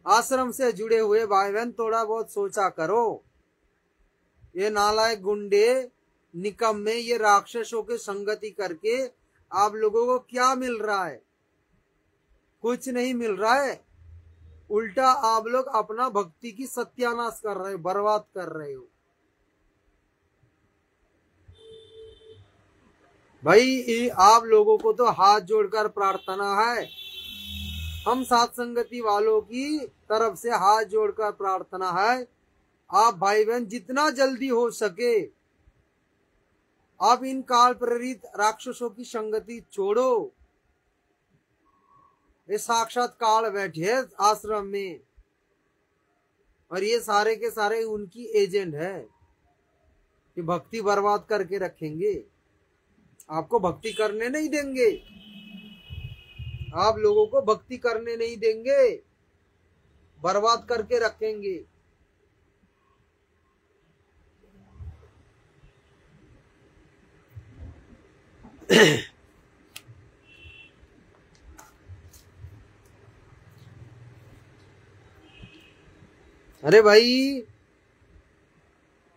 आश्रम से जुड़े हुए भाई बहन थोड़ा बहुत सोचा करो। ये नालायक गुंडे निकम्मे, ये राक्षसों के संगति करके आप लोगों को क्या मिल रहा है? कुछ नहीं मिल रहा है, उल्टा आप लोग अपना भक्ति की सत्यानाश कर रहे हो, बर्बाद कर रहे हो। भाई आप लोगों को तो हाथ जोड़कर प्रार्थना है, हम साथ संगति वालों की तरफ से हाथ जोड़कर प्रार्थना है, आप भाई बहन जितना जल्दी हो सके आप इन काल प्रेरित राक्षसों की संगति छोड़ो। ये साक्षात काल बैठे है आश्रम में और ये सारे के सारे उनकी एजेंट है कि भक्ति बर्बाद करके रखेंगे, आपको भक्ति करने नहीं देंगे, आप लोगों को भक्ति करने नहीं देंगे, बर्बाद करके रखेंगे। अरे भाई,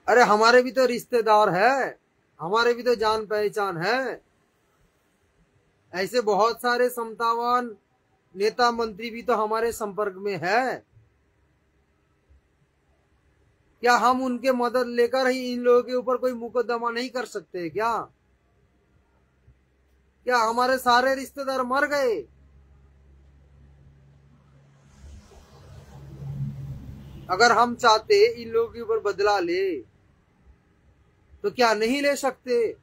अरे हमारे भी तो रिश्तेदार है, हमारे भी तो जान पहचान है। ऐसे बहुत सारे समतावान नेता मंत्री भी तो हमारे संपर्क में है। क्या हम उनके मदद लेकर ही इन लोगों के ऊपर कोई मुकदमा नहीं कर सकते क्या? क्या हमारे सारे रिश्तेदार मर गए? अगर हम चाहते इन लोगों के ऊपर बदला ले तो क्या नहीं ले सकते?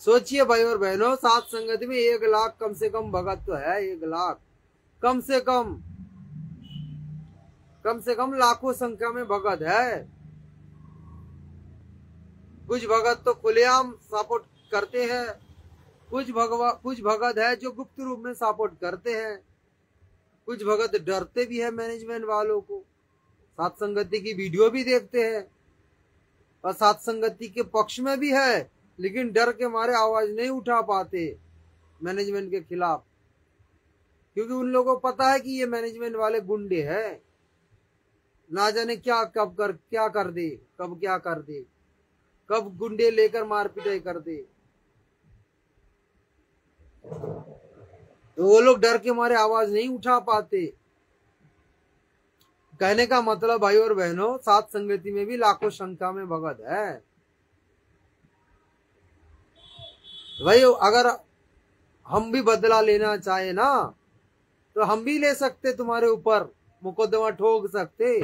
सोचिए भाई और बहनों, सात संगति में 1 लाख कम से कम भगत तो है। 1 लाख कम से कम लाखों संख्या में भगत है। कुछ भगत तो खुलेआम सपोर्ट करते हैं, कुछ भगत है जो गुप्त रूप में सपोर्ट करते हैं, कुछ भगत डरते भी है मैनेजमेंट वालों को, सात संगति की वीडियो भी देखते हैं और सात संगति के पक्ष में भी है, लेकिन डर के मारे आवाज नहीं उठा पाते मैनेजमेंट के खिलाफ, क्योंकि उन लोगों को पता है कि ये मैनेजमेंट वाले गुंडे हैं, ना जाने क्या कर दे, कब गुंडे लेकर मार पिटाई कर दे। तो वो लोग डर के मारे आवाज नहीं उठा पाते। कहने का मतलब भाई और बहनों, सात संगति में भी लाखों संख्या में भगत है। भाई अगर हम भी बदला लेना चाहे ना तो हम भी ले सकते, तुम्हारे ऊपर मुकदमा ठोक सकते,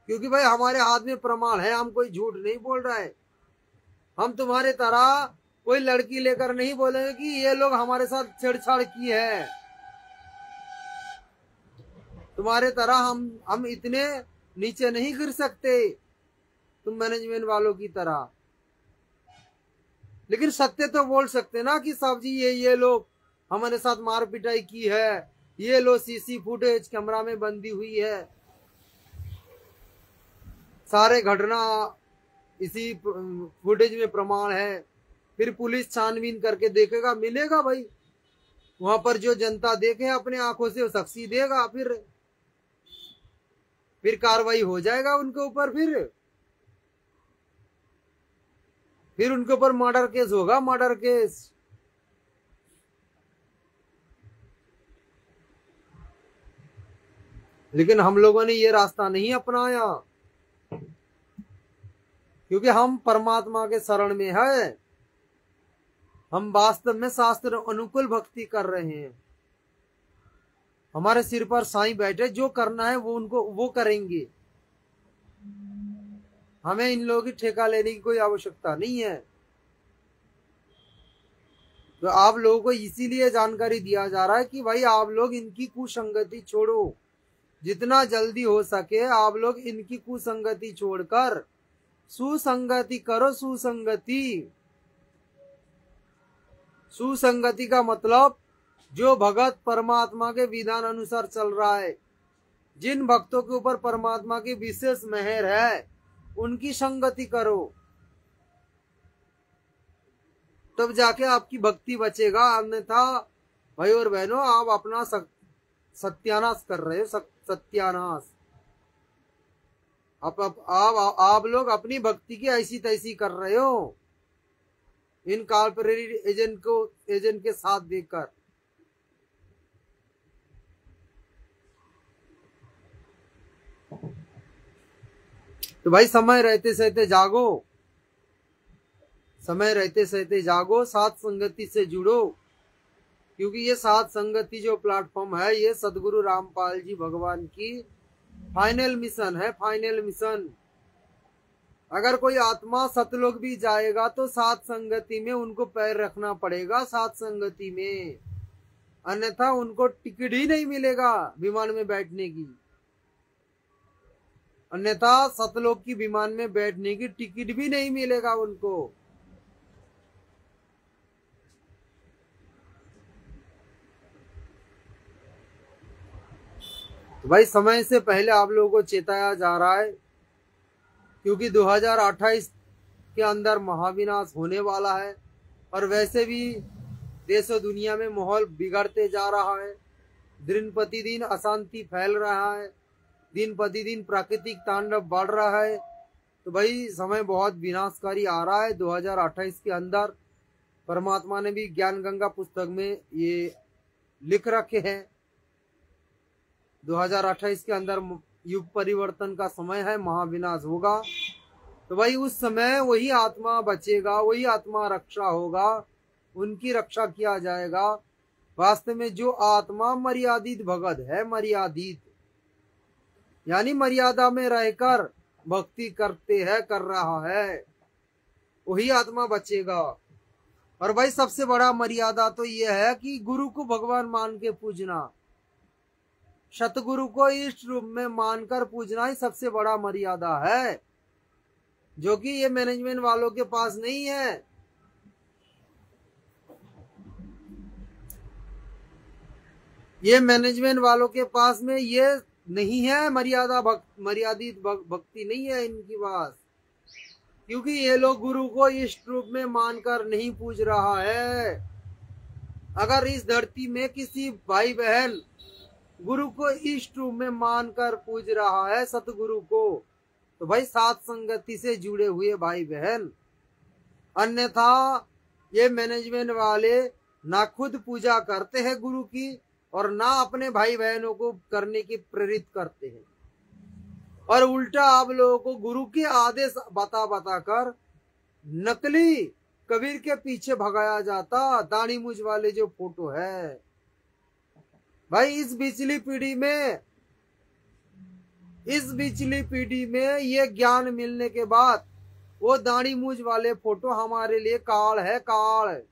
क्योंकि भाई हमारे हाथ में प्रमाण है, हम कोई झूठ नहीं बोल रहा है। हम तुम्हारे तरह कोई लड़की लेकर नहीं बोलेंगे कि ये लोग हमारे साथ छेड़छाड़ की है। तुम्हारे तरह हम इतने नीचे नहीं गिर सकते तुम मैनेजमेंट वालों की तरह, लेकिन सत्य तो बोल सकते ना कि साहब जी ये लोग हमारे साथ मार पिटाई की है, ये लो सीसी फुटेज कैमरा में बंदी हुई है, सारे घटना इसी फुटेज में प्रमाण है। फिर पुलिस छानबीन करके देखेगा, मिलेगा भाई, वहां पर जो जनता देखे अपने आंखों से वो साक्षी देगा, फिर कार्रवाई हो जाएगा उनके ऊपर, फिर उनके ऊपर मर्डर केस होगा, मर्डर केस। लेकिन हम लोगों ने ये रास्ता नहीं अपनाया, क्योंकि हम परमात्मा के शरण में है, हम वास्तव में शास्त्र अनुकूल भक्ति कर रहे हैं। हमारे सिर पर साईं बैठे, जो करना है वो करेंगे। हमें इन लोगों की ठेका लेने की कोई आवश्यकता नहीं है। तो आप लोगों को इसीलिए जानकारी दिया जा रहा है कि भाई आप लोग इनकी कुसंगति छोड़ो, जितना जल्दी हो सके आप लोग इनकी कुसंगति छोड़कर सुसंगति करो। सुसंगति का मतलब जो भगत परमात्मा के विधान अनुसार चल रहा है, जिन भक्तों के ऊपर परमात्मा की विशेष मेहर है, उनकी संगति करो, तब जाके आपकी भक्ति बचेगा। अन्यथा भाई और बहनों, आप अपना सत्यानाश कर रहे हो, सत्यानाश। आप लोग अपनी भक्ति की ऐसी तैसी कर रहे हो इन कॉर्पोरेट एजेंट के साथ देकर। तो भाई समय रहते सहते जागो, सात संगति से जुड़ो, क्योंकि ये सात संगति जो प्लेटफॉर्म है, ये सदगुरु रामपाल जी भगवान की फाइनल मिशन है, फाइनल मिशन। अगर कोई आत्मा सतलोक भी जाएगा तो सात संगति में उनको पैर रखना पड़ेगा, सात संगति में, अन्यथा उनको टिकट ही नहीं मिलेगा विमान में बैठने की। अन्यथा सतलोक की विमान में बैठने की टिकट भी नहीं मिलेगा उनको। तो भाई समय से पहले आप लोगों को चेताया जा रहा है, क्योंकि 2028 के अंदर महाविनाश होने वाला है, और वैसे भी देश और दुनिया में माहौल बिगड़ते जा रहा है। दिन प्रतिदिन अशांति फैल रहा है, दिन प्रतिदिन प्राकृतिक तांडव बढ़ रहा है। तो भाई समय बहुत विनाशकारी आ रहा है 2028 के अंदर। परमात्मा ने भी ज्ञान गंगा पुस्तक में ये लिख रखे हैं, 2028 के अंदर युग परिवर्तन का समय है, महाविनाश होगा। तो भाई उस समय वही आत्मा बचेगा, वही आत्मा रक्षा होगा, उनकी रक्षा किया जाएगा वास्तव में जो आत्मा मर्यादित भगत है, मर्यादित यानी मर्यादा में रहकर भक्ति कर रहा है, वही आत्मा बचेगा। और भाई सबसे बड़ा मर्यादा तो यह है कि गुरु को भगवान मान के पूजना, सतगुरु को इष्ट रूप में मानकर पूजना ही सबसे बड़ा मर्यादा है, जो कि ये मैनेजमेंट वालों के पास नहीं है। ये मैनेजमेंट वालों के पास में ये नहीं है, मर्यादित भक्ति नहीं है इनकी पास, क्योंकि ये लोग गुरु को इष्ट रूप में मानकर नहीं पूज रहा है। अगर इस धरती में किसी भाई बहन गुरु को इष्ट रूप में मानकर पूज रहा है, सतगुरु को, तो भाई सात संगति से जुड़े हुए भाई बहन। अन्यथा ये मैनेजमेंट वाले ना खुद पूजा करते हैं गुरु की और ना अपने भाई बहनों को करने की प्रेरित करते हैं, और उल्टा आप लोगों को गुरु के आदेश बता कर नकली कबीर के पीछे भगाया जाता। दाढ़ी मूंछ वाले जो फोटो है भाई, इस पिछली पीढ़ी में ये ज्ञान मिलने के बाद वो दाढ़ी मूंछ वाले फोटो हमारे लिए काल है, काल।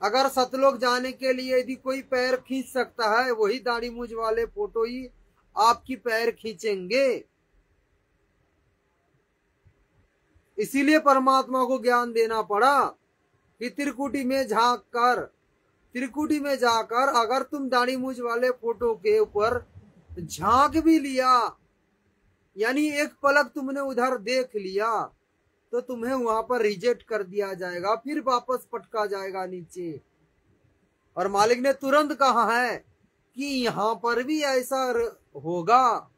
अगर सतलोक जाने के लिए यदि कोई पैर खींच सकता है, वही दाढ़ी मूंछ वाले फोटो ही आपकी पैर खींचेंगे। इसीलिए परमात्मा को ज्ञान देना पड़ा कि त्रिकुटी में जाकर अगर तुम दाढ़ी मूंछ वाले फोटो के ऊपर झांक भी लिया, यानी एक पलक तुमने उधर देख लिया, तो तुम्हें वहां पर रिजेक्ट कर दिया जाएगा, फिर वापस पटका जाएगा नीचे। और मालिक ने तुरंत कहा है कि यहां पर भी ऐसा होगा,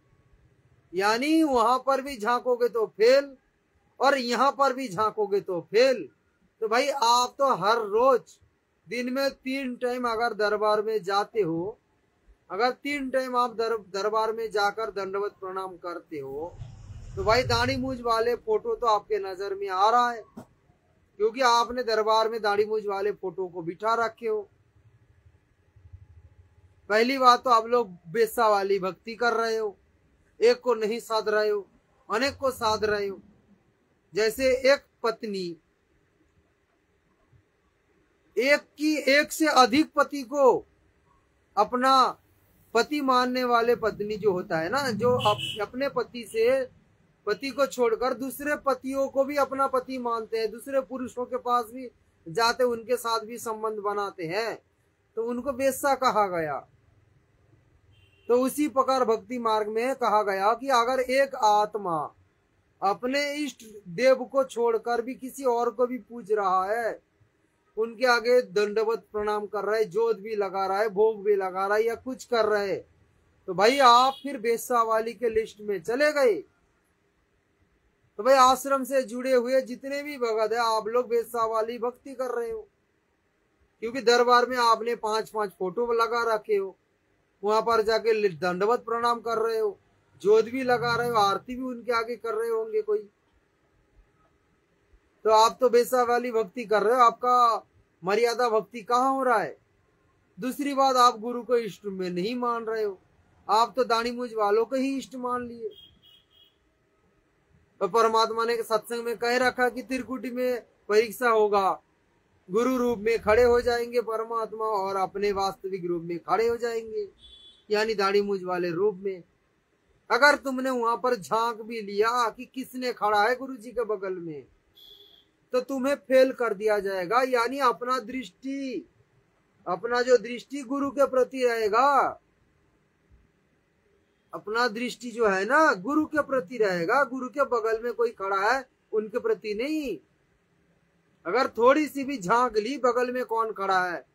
यानी वहां पर भी झांकोगे तो फेल और यहां पर भी झांकोगे तो फेल। तो भाई आप तो हर रोज दिन में 3 टाइम अगर दरबार में जाते हो, अगर 3 टाइम आप दरबार में जाकर दंडवत प्रणाम करते हो, तो भाई दाढ़ी मूंछ वाले फोटो तो आपके नजर में आ रहा है, क्योंकि आपने दरबार में दाढ़ी मूंछ वाले फोटो को बिठा रखे हो। पहली बात तो आप लोग बेसा वाली भक्ति कर रहे हो, एक को नहीं साध रहे हो, अनेक को साध रहे हो। जैसे एक पत्नी एक से अधिक पति को अपना पति मानने वाले पत्नी जो होता है ना, जो अपने पति को छोड़कर दूसरे पतियों को भी अपना पति मानते हैं, दूसरे पुरुषों के पास भी जाते, उनके साथ भी संबंध बनाते हैं, तो उनको बेस्सा कहा गया। तो उसी प्रकार भक्ति मार्ग में कहा गया कि अगर एक आत्मा अपने इष्ट देव को छोड़कर भी किसी और को भी पूज रहा है, उनके आगे दंडवत प्रणाम कर रहा है, जोत भी लगा रहा है, भोग भी लगा रहा है या कुछ कर रहे है, तो भाई आप फिर बेस्सा वाली के लिस्ट में चले गए। तो भाई आश्रम से जुड़े हुए जितने भी भगत है, आप लोग बेस्सा वाली भक्ति कर रहे हो, क्योंकि दरबार में आपने 5-5 फोटो लगा रखे हो, वहां पर जाके दंडवत प्रणाम कर रहे हो, जोत भी लगा रहे हो, आरती भी उनके आगे कर रहे होंगे कोई, तो आप तो बेसा वाली भक्ति कर रहे हो, आपका मर्यादा भक्ति कहाँ हो रहा है। दूसरी बात, आप गुरु को इष्ट में नहीं मान रहे हो, आप तो दाढ़ी मूंछ वालों को ही इष्ट मान लिए। और परमात्मा ने सत्संग में कह रखा कि त्रिकुटी में परीक्षा होगा, गुरु रूप में खड़े हो जाएंगे परमात्मा और अपने वास्तविक रूप में खड़े हो जाएंगे, यानी दाढ़ी मूंछ वाले रूप में। अगर तुमने वहां पर झांक भी लिया कि किसने खड़ा है गुरु जी के बगल में, तो तुम्हें फेल कर दिया जाएगा, यानी अपना जो दृष्टि गुरु के प्रति रहेगा, अपना दृष्टि जो है ना गुरु के प्रति रहेगा, गुरु के बगल में कोई खड़ा है उनके प्रति नहीं। अगर थोड़ी सी भी झांक ली बगल में कौन खड़ा है,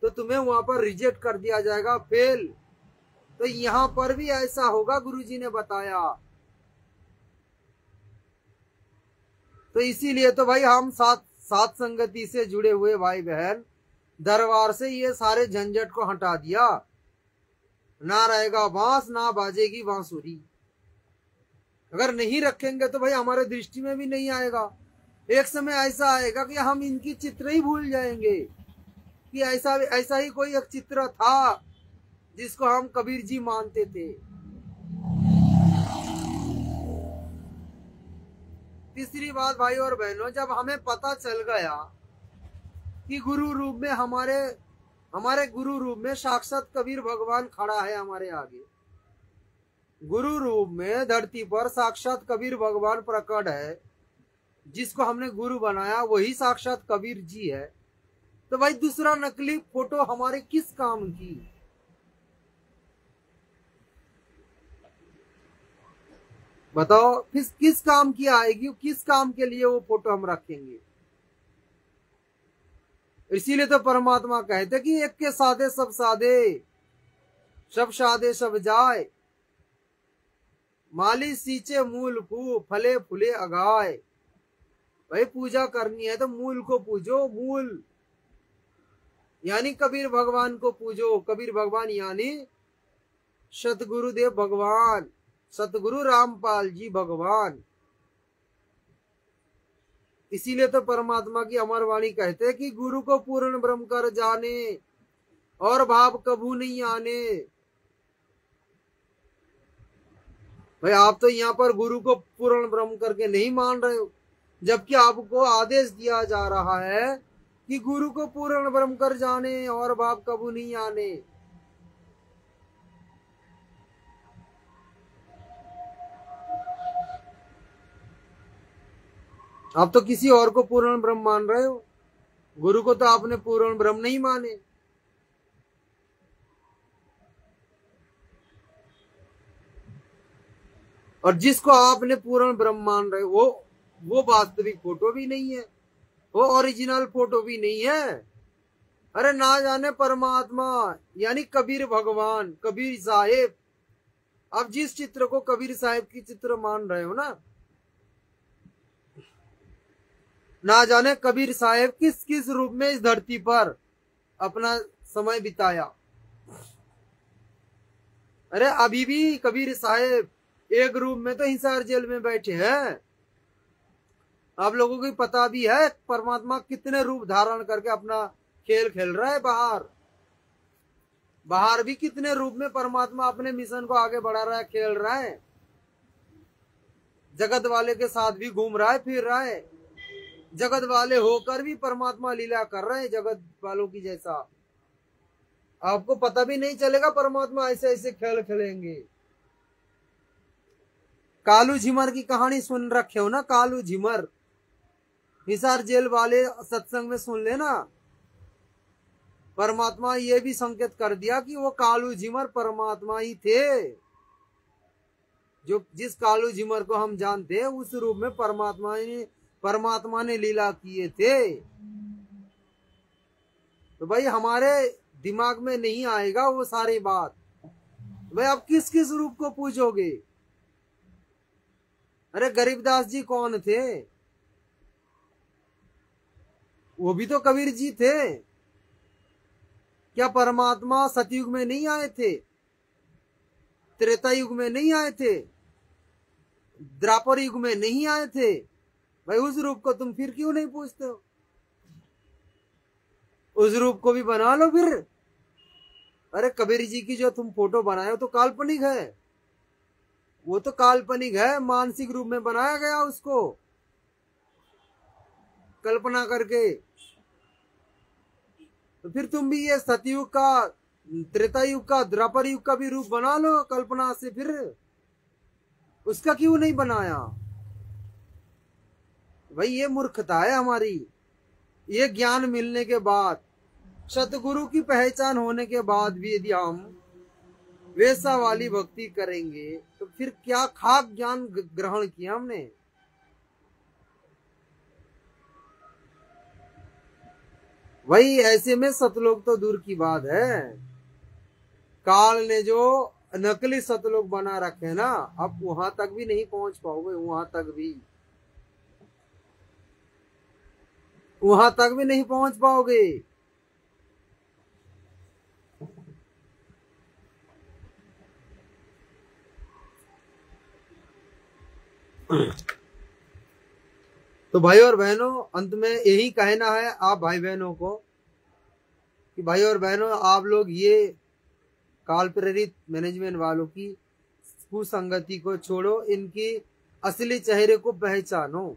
तो तुम्हें वहां पर रिजेक्ट कर दिया जाएगा, फेल। तो यहां पर भी ऐसा होगा, गुरुजी ने बताया। तो इसीलिए तो भाई हम सात संगति से जुड़े हुए भाई बहन दरबार से ये सारे झंझट को हटा दिया, ना रहेगा बांस ना बाजेगी बांसुरी। अगर नहीं रखेंगे तो भाई हमारे दृष्टि में भी नहीं आएगा। एक समय ऐसा आएगा कि हम इनकी चित्र ही भूल जाएंगे, कि ऐसा ऐसा ही कोई एक चित्र था जिसको हम कबीर जी मानते थे। तीसरी बात भाई और बहनों, जब हमें पता चल गया कि गुरु रूप में हमारे गुरु रूप में साक्षात कबीर भगवान खड़ा है हमारे आगे, गुरु रूप में धरती पर साक्षात कबीर भगवान प्रकट है, जिसको हमने गुरु बनाया वही साक्षात कबीर जी है, तो भाई दूसरा नकली फोटो हमारे किस काम की? बताओ किस काम की आएगी, किस काम के लिए वो फोटो हम रखेंगे? इसीलिए तो परमात्मा कहते कि एक के साधे सब साधे, सब साधे सब जाए, माली सींचे मूल को, फले फूले अगाए। भाई पूजा करनी है तो मूल को पूजो, मूल यानी कबीर भगवान को पूजो। कबीर भगवान यानी सतगुरुदेव भगवान, सतगुरु रामपाल जी भगवान। इसीलिए तो परमात्मा की अमर वाणी कहते हैं कि गुरु को पूर्ण ब्रह्म कर जाने और भाव कभू नहीं आने। भाई आप तो यहाँ पर गुरु को पूर्ण ब्रह्म करके नहीं मान रहे हो, जबकि आपको आदेश दिया जा रहा है कि गुरु को पूर्ण ब्रह्म कर जाने और भाव कभू नहीं आने। आप तो किसी और को पूर्ण ब्रह्म मान रहे हो, गुरु को तो आपने पूर्ण ब्रह्म नहीं माने। और जिसको आपने पूर्ण ब्रह्म मान रहे हो वो वास्तविक फोटो भी नहीं है, वो ओरिजिनल फोटो भी नहीं है। अरे ना जाने परमात्मा यानी कबीर भगवान, कबीर साहेब, आप जिस चित्र को कबीर साहेब की चित्र मान रहे हो ना जाने कबीर साहेब किस किस रूप में इस धरती पर अपना समय बिताया। अरे अभी भी कबीर साहेब एक रूप में तो हिसार जेल में बैठे हैं। आप लोगों को पता भी है परमात्मा कितने रूप धारण करके अपना खेल खेल रहा है। बाहर भी कितने रूप में परमात्मा अपने मिशन को आगे बढ़ा रहा है, खेल रहा है। जगत वाले के साथ भी घूम रहा है, फिर रहा है। जगत वाले होकर भी परमात्मा लीला कर रहे हैं जगत वालों की जैसा। आपको पता भी नहीं चलेगा परमात्मा ऐसे ऐसे खेल खेलेंगे। कालू झिमर की कहानी सुन रखे हो ना, कालू झिमर, हिसार जेल वाले सत्संग में सुन लेना। परमात्मा ये भी संकेत कर दिया कि वो कालू झिमर परमात्मा ही थे। जो जिस कालू झिमर को हम जानते हैं उस रूप में परमात्मा ने लीला किए थे। तो भाई हमारे दिमाग में नहीं आएगा वो सारी बात। भाई आप किस किस रूप को पूजोगे? अरे गरीबदास जी कौन थे? वो भी तो कबीर जी थे। क्या परमात्मा सतयुग में नहीं आए थे? त्रेता युग में नहीं आए थे? द्वापर युग में नहीं आए थे? भाई उस रूप को तुम फिर क्यों नहीं पूछते हो? उस रूप को भी बना लो फिर। अरे कबीर जी की जो तुम फोटो बनाए हो तो काल्पनिक है, वो तो काल्पनिक है, मानसिक रूप में बनाया गया उसको कल्पना करके। तो फिर तुम भी ये सतयुग का, त्रेता युग का, द्वापर युग का भी रूप बना लो कल्पना से। फिर उसका क्यों नहीं बनाया? भाई ये मूर्खता है हमारी। ये ज्ञान मिलने के बाद, सतगुरु की पहचान होने के बाद भी यदि हम वैसा वाली भक्ति करेंगे तो फिर क्या खाक ज्ञान ग्रहण किया हमने? वही ऐसे में सतलोक तो दूर की बात है। काल ने जो नकली सतलोक बना रखे ना, अब वहां तक भी नहीं पहुंच पाओगे। वहां तक भी नहीं पहुंच पाओगे। तो भाई और बहनों, अंत में यही कहना है आप भाई बहनों को कि भाई और बहनों, आप लोग ये काल प्रेरित मैनेजमेंट वालों की कुसंगति को छोड़ो, इनकी असली चेहरे को पहचानो।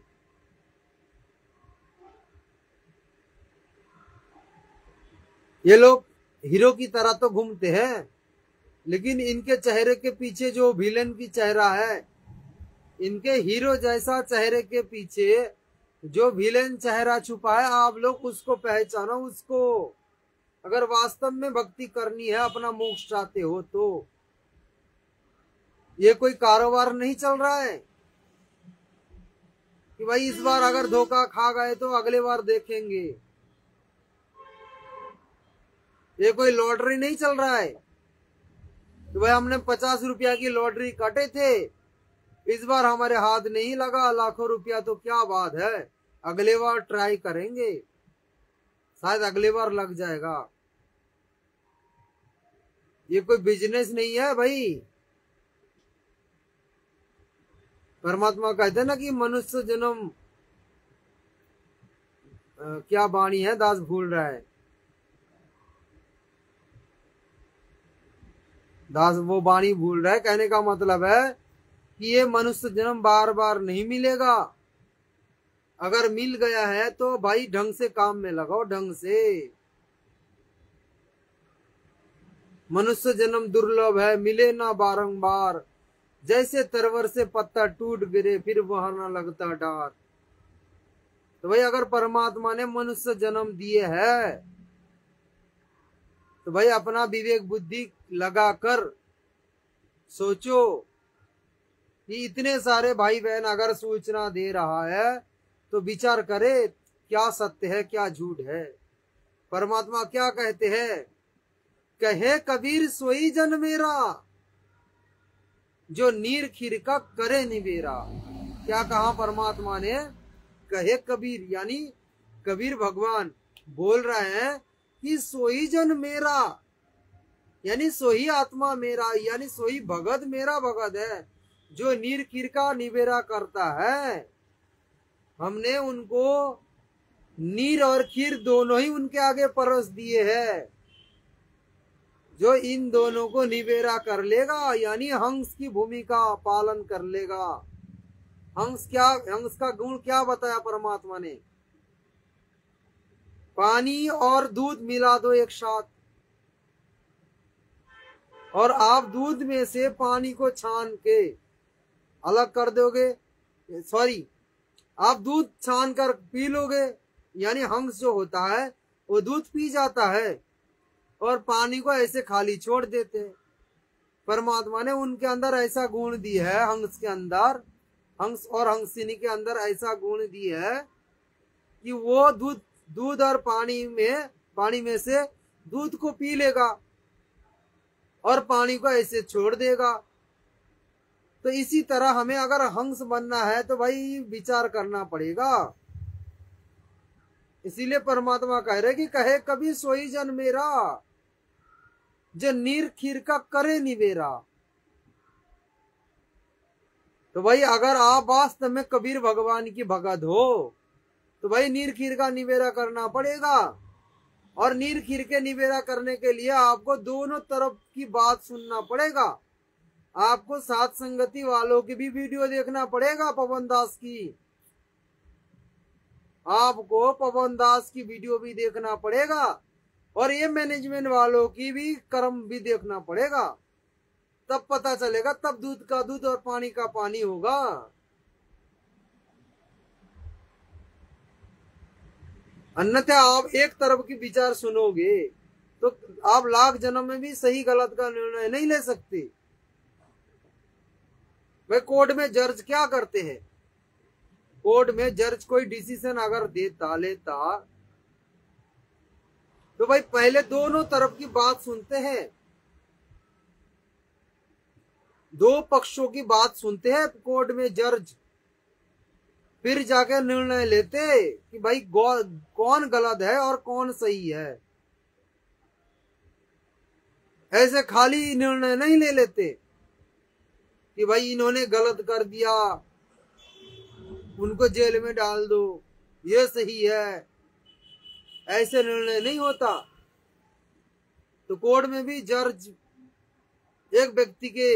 ये लोग हीरो की तरह तो घूमते हैं, लेकिन इनके चेहरे के पीछे जो विलेन की चेहरा है, इनके हीरो जैसा चेहरे के पीछे जो विलेन चेहरा छुपा है, आप लोग उसको पहचानो। उसको अगर वास्तव में भक्ति करनी है, अपना मोक्ष चाहते हो तो। ये कोई कारोबार नहीं चल रहा है कि भाई इस बार अगर धोखा खा गए तो अगले बार देखेंगे। ये कोई लॉटरी नहीं चल रहा है कि भाई हमने 50 रुपया की लॉटरी काटे थे, इस बार हमारे हाथ नहीं लगा लाखों रुपया तो क्या बात है, अगले बार ट्राई करेंगे, शायद अगले बार लग जाएगा। ये कोई बिजनेस नहीं है भाई। परमात्मा कहते हैं ना कि मनुष्य जन्म, क्या वाणी है, दास भूल रहा है, दास वो वाणी भूल रहा है। कहने का मतलब है कि ये मनुष्य जन्म बार बार नहीं मिलेगा। अगर मिल गया है तो भाई ढंग से काम में लगाओ, ढंग से। मनुष्य जन्म दुर्लभ है, मिले ना बारंबार, जैसे तरवर से पत्ता टूट गिरे फिर वहां ना लगता डार। तो भाई अगर परमात्मा ने मनुष्य जन्म दिए है तो भाई अपना विवेक बुद्धि लगाकर सोचो कि इतने सारे भाई बहन अगर सूचना दे रहा है तो विचार करे क्या सत्य है क्या झूठ है। परमात्मा क्या कहते हैं, कहे कबीर सोई जन मेरा, जो नीर खीर का करे निबेरा। क्या कहा परमात्मा ने, कहे कबीर, यानी कबीर भगवान बोल रहे हैं कि सोई जन मेरा, यानी सोई आत्मा मेरा, यानी सोई भगत मेरा भगत है, जो नीर खीर का निबेरा करता है। हमने उनको नीर और खीर दोनों ही उनके आगे परोस दिए हैं। जो इन दोनों को निबेरा कर लेगा, यानी हंस की भूमिका पालन कर लेगा। हंस का गुण क्या बताया परमात्मा ने, पानी और दूध मिला दो एक साथ, और आप दूध में से पानी को छान के अलग कर दोगे, सॉरी आप दूध छान कर पी लोगे, यानी हंस जो होता है वो दूध पी जाता है और पानी को ऐसे खाली छोड़ देते हैं। परमात्मा ने उनके अंदर ऐसा गुण दी है, हंस के अंदर, हंस और हंसिनी के अंदर ऐसा गुण दी है कि वो दूध और पानी में से दूध को पी लेगा और पानी को ऐसे छोड़ देगा। तो इसी तरह हमें अगर हंस बनना है तो भाई विचार करना पड़ेगा। इसीलिए परमात्मा कह रहे कि कहे कभी सोई जन मेरा, जो नीर खीर का करे निबेरा। तो भाई अगर आप वास्तव में कबीर भगवान की भगत हो तो भाई नीर खीर का निबेरा करना पड़ेगा। और नीर खीर के निबेरा करने के लिए आपको दोनों तरफ की बात सुनना पड़ेगा। आपको साथ संगति वालों की भी वीडियो देखना पड़ेगा, पवन दास की, आपको पवन दास की वीडियो भी देखना पड़ेगा, और ये मैनेजमेंट वालों की भी कर्म भी देखना पड़ेगा। तब पता चलेगा, तब दूध का दूध और पानी का पानी होगा। अन्यथा आप एक तरफ की विचार सुनोगे तो आप लाख जन्म में भी सही गलत का निर्णय नहीं ले सकते। भाई कोर्ट में जज क्या करते हैं, कोर्ट में जज कोई डिसीजन अगर लेता तो भाई पहले दोनों तरफ की बात सुनते हैं, दो पक्षों की बात सुनते हैं कोर्ट में जज, फिर जाके निर्णय लेते कि भाई कौन गलत है और कौन सही है। ऐसे खाली निर्णय नहीं ले लेते कि भाई इन्होंने गलत कर दिया, उनको जेल में डाल दो, ये सही है। ऐसे निर्णय नहीं होता। तो कोर्ट में भी जज एक व्यक्ति के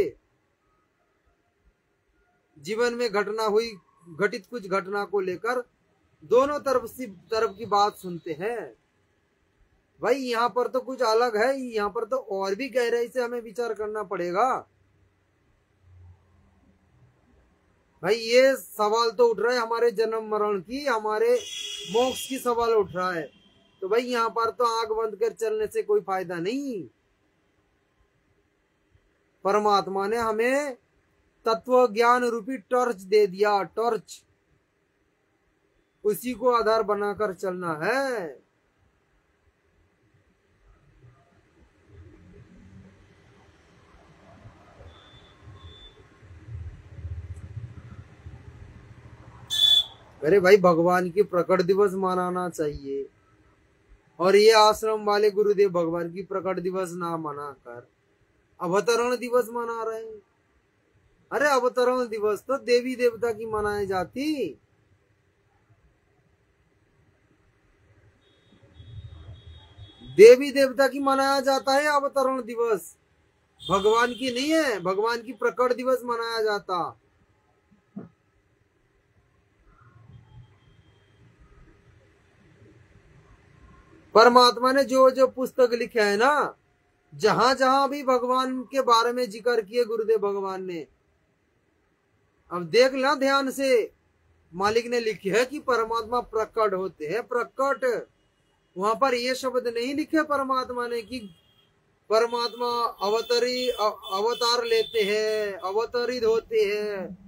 जीवन में घटित कुछ घटना को लेकर दोनों तरफ की बात सुनते हैं। भाई यहाँ पर तो कुछ अलग है, यहाँ पर तो और भी गहराई से हमें विचार करना पड़ेगा। भाई ये सवाल तो उठ रहा है हमारे जन्म मरण की, हमारे मोक्ष की सवाल उठ रहा है। तो भाई यहाँ पर तो आंख बंद कर चलने से कोई फायदा नहीं। परमात्मा ने हमें तत्व ज्ञान रूपी टॉर्च दे दिया, टॉर्च, उसी को आधार बनाकर चलना है। अरे भाई भगवान की प्रकट दिवस मनाना चाहिए, और ये आश्रम वाले गुरुदेव भगवान की प्रकट दिवस ना मनाकर अवतरण दिवस मना रहे हैं। अरे अवतरण दिवस तो देवी देवता की मनाई जाती, देवी देवता की मनाया जाता है अवतरण दिवस, भगवान की नहीं है। भगवान की प्रकट दिवस मनाया जाता। परमात्मा ने जो जो पुस्तक लिखे है ना, जहां जहां भी भगवान के बारे में जिक्र किए गुरुदेव भगवान ने, अब देख लेना ध्यान से, मालिक ने लिखे है कि परमात्मा प्रकट होते हैं, प्रकट। वहां पर ये शब्द नहीं लिखे परमात्मा ने कि परमात्मा अवतार लेते हैं, अवतरित होते हैं,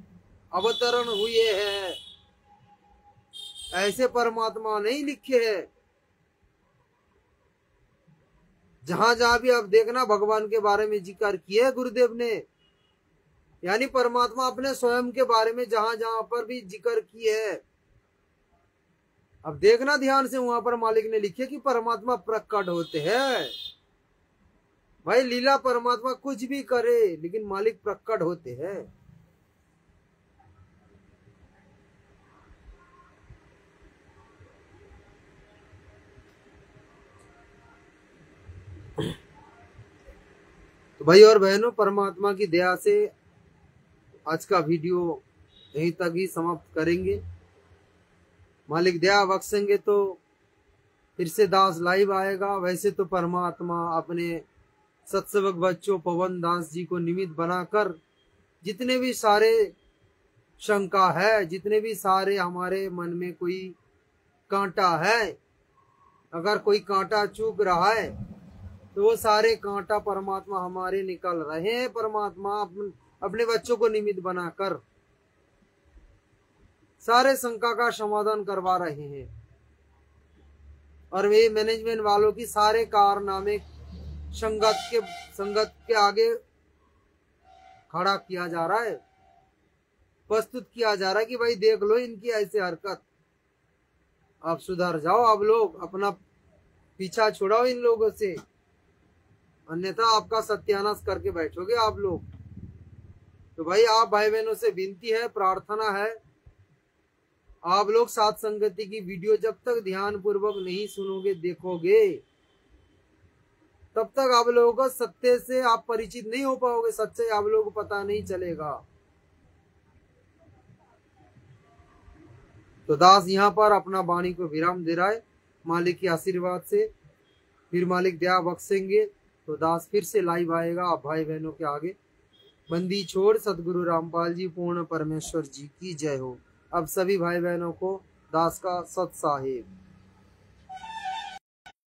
अवतरण हुए हैं, ऐसे परमात्मा नहीं लिखे है। जहां जहां भी आप देखना भगवान के बारे में जिक्र किया है गुरुदेव ने, यानी परमात्मा अपने स्वयं के बारे में जहां जहां पर भी जिक्र किए है, अब देखना ध्यान से, वहां पर मालिक ने लिखे कि परमात्मा प्रकट होते हैं। भाई लीला परमात्मा कुछ भी करे, लेकिन मालिक प्रकट होते हैं। तो भाई और बहनों, परमात्मा की दया से आज का वीडियो यहीं तक ही समाप्त करेंगे। मालिक दया बख्शेंगे तो फिर से दास लाइव आएगा। वैसे तो परमात्मा अपने सत्सेवक बच्चों पवन दास जी को निमित्त बनाकर जितने भी सारे शंका है, जितने भी सारे हमारे मन में कोई कांटा है, अगर कोई कांटा चूक रहा है तो वो सारे कांटा परमात्मा हमारे निकल रहे हैं। परमात्मा अपने बच्चों को निमित्त बनाकर सारे शंका का समाधान करवा रहे हैं, और वे मैनेजमेंट वालों की सारे कारनामे संगत के आगे खड़ा किया जा रहा है, प्रस्तुत किया जा रहा है कि भाई देख लो इनकी ऐसी हरकत, आप सुधर जाओ, आप लोग अपना पीछा छुड़ाओ इन लोगों से, अन्यथा आपका सत्यानाश करके बैठोगे आप लोग। तो भाई आप भाई बहनों से विनती है, प्रार्थना है, आप लोग साथ संगति की वीडियो जब तक ध्यान पूर्वक नहीं सुनोगे, देखोगे, तब तक आप लोगों को सत्य से आप परिचित नहीं हो पाओगे, सच्चाई आप लोगों को पता नहीं चलेगा। तो दास यहाँ पर अपना वाणी को विराम दे रहा है मालिक के आशीर्वाद से। फिर मालिक दया बख्शेंगे तो दास फिर से लाइव आएगा आप भाई बहनों के आगे। बंदी छोड़ सदगुरु रामपाल जी पूर्ण परमेश्वर जी की जय हो। अब सभी भाई बहनों को दास का सत साहिब।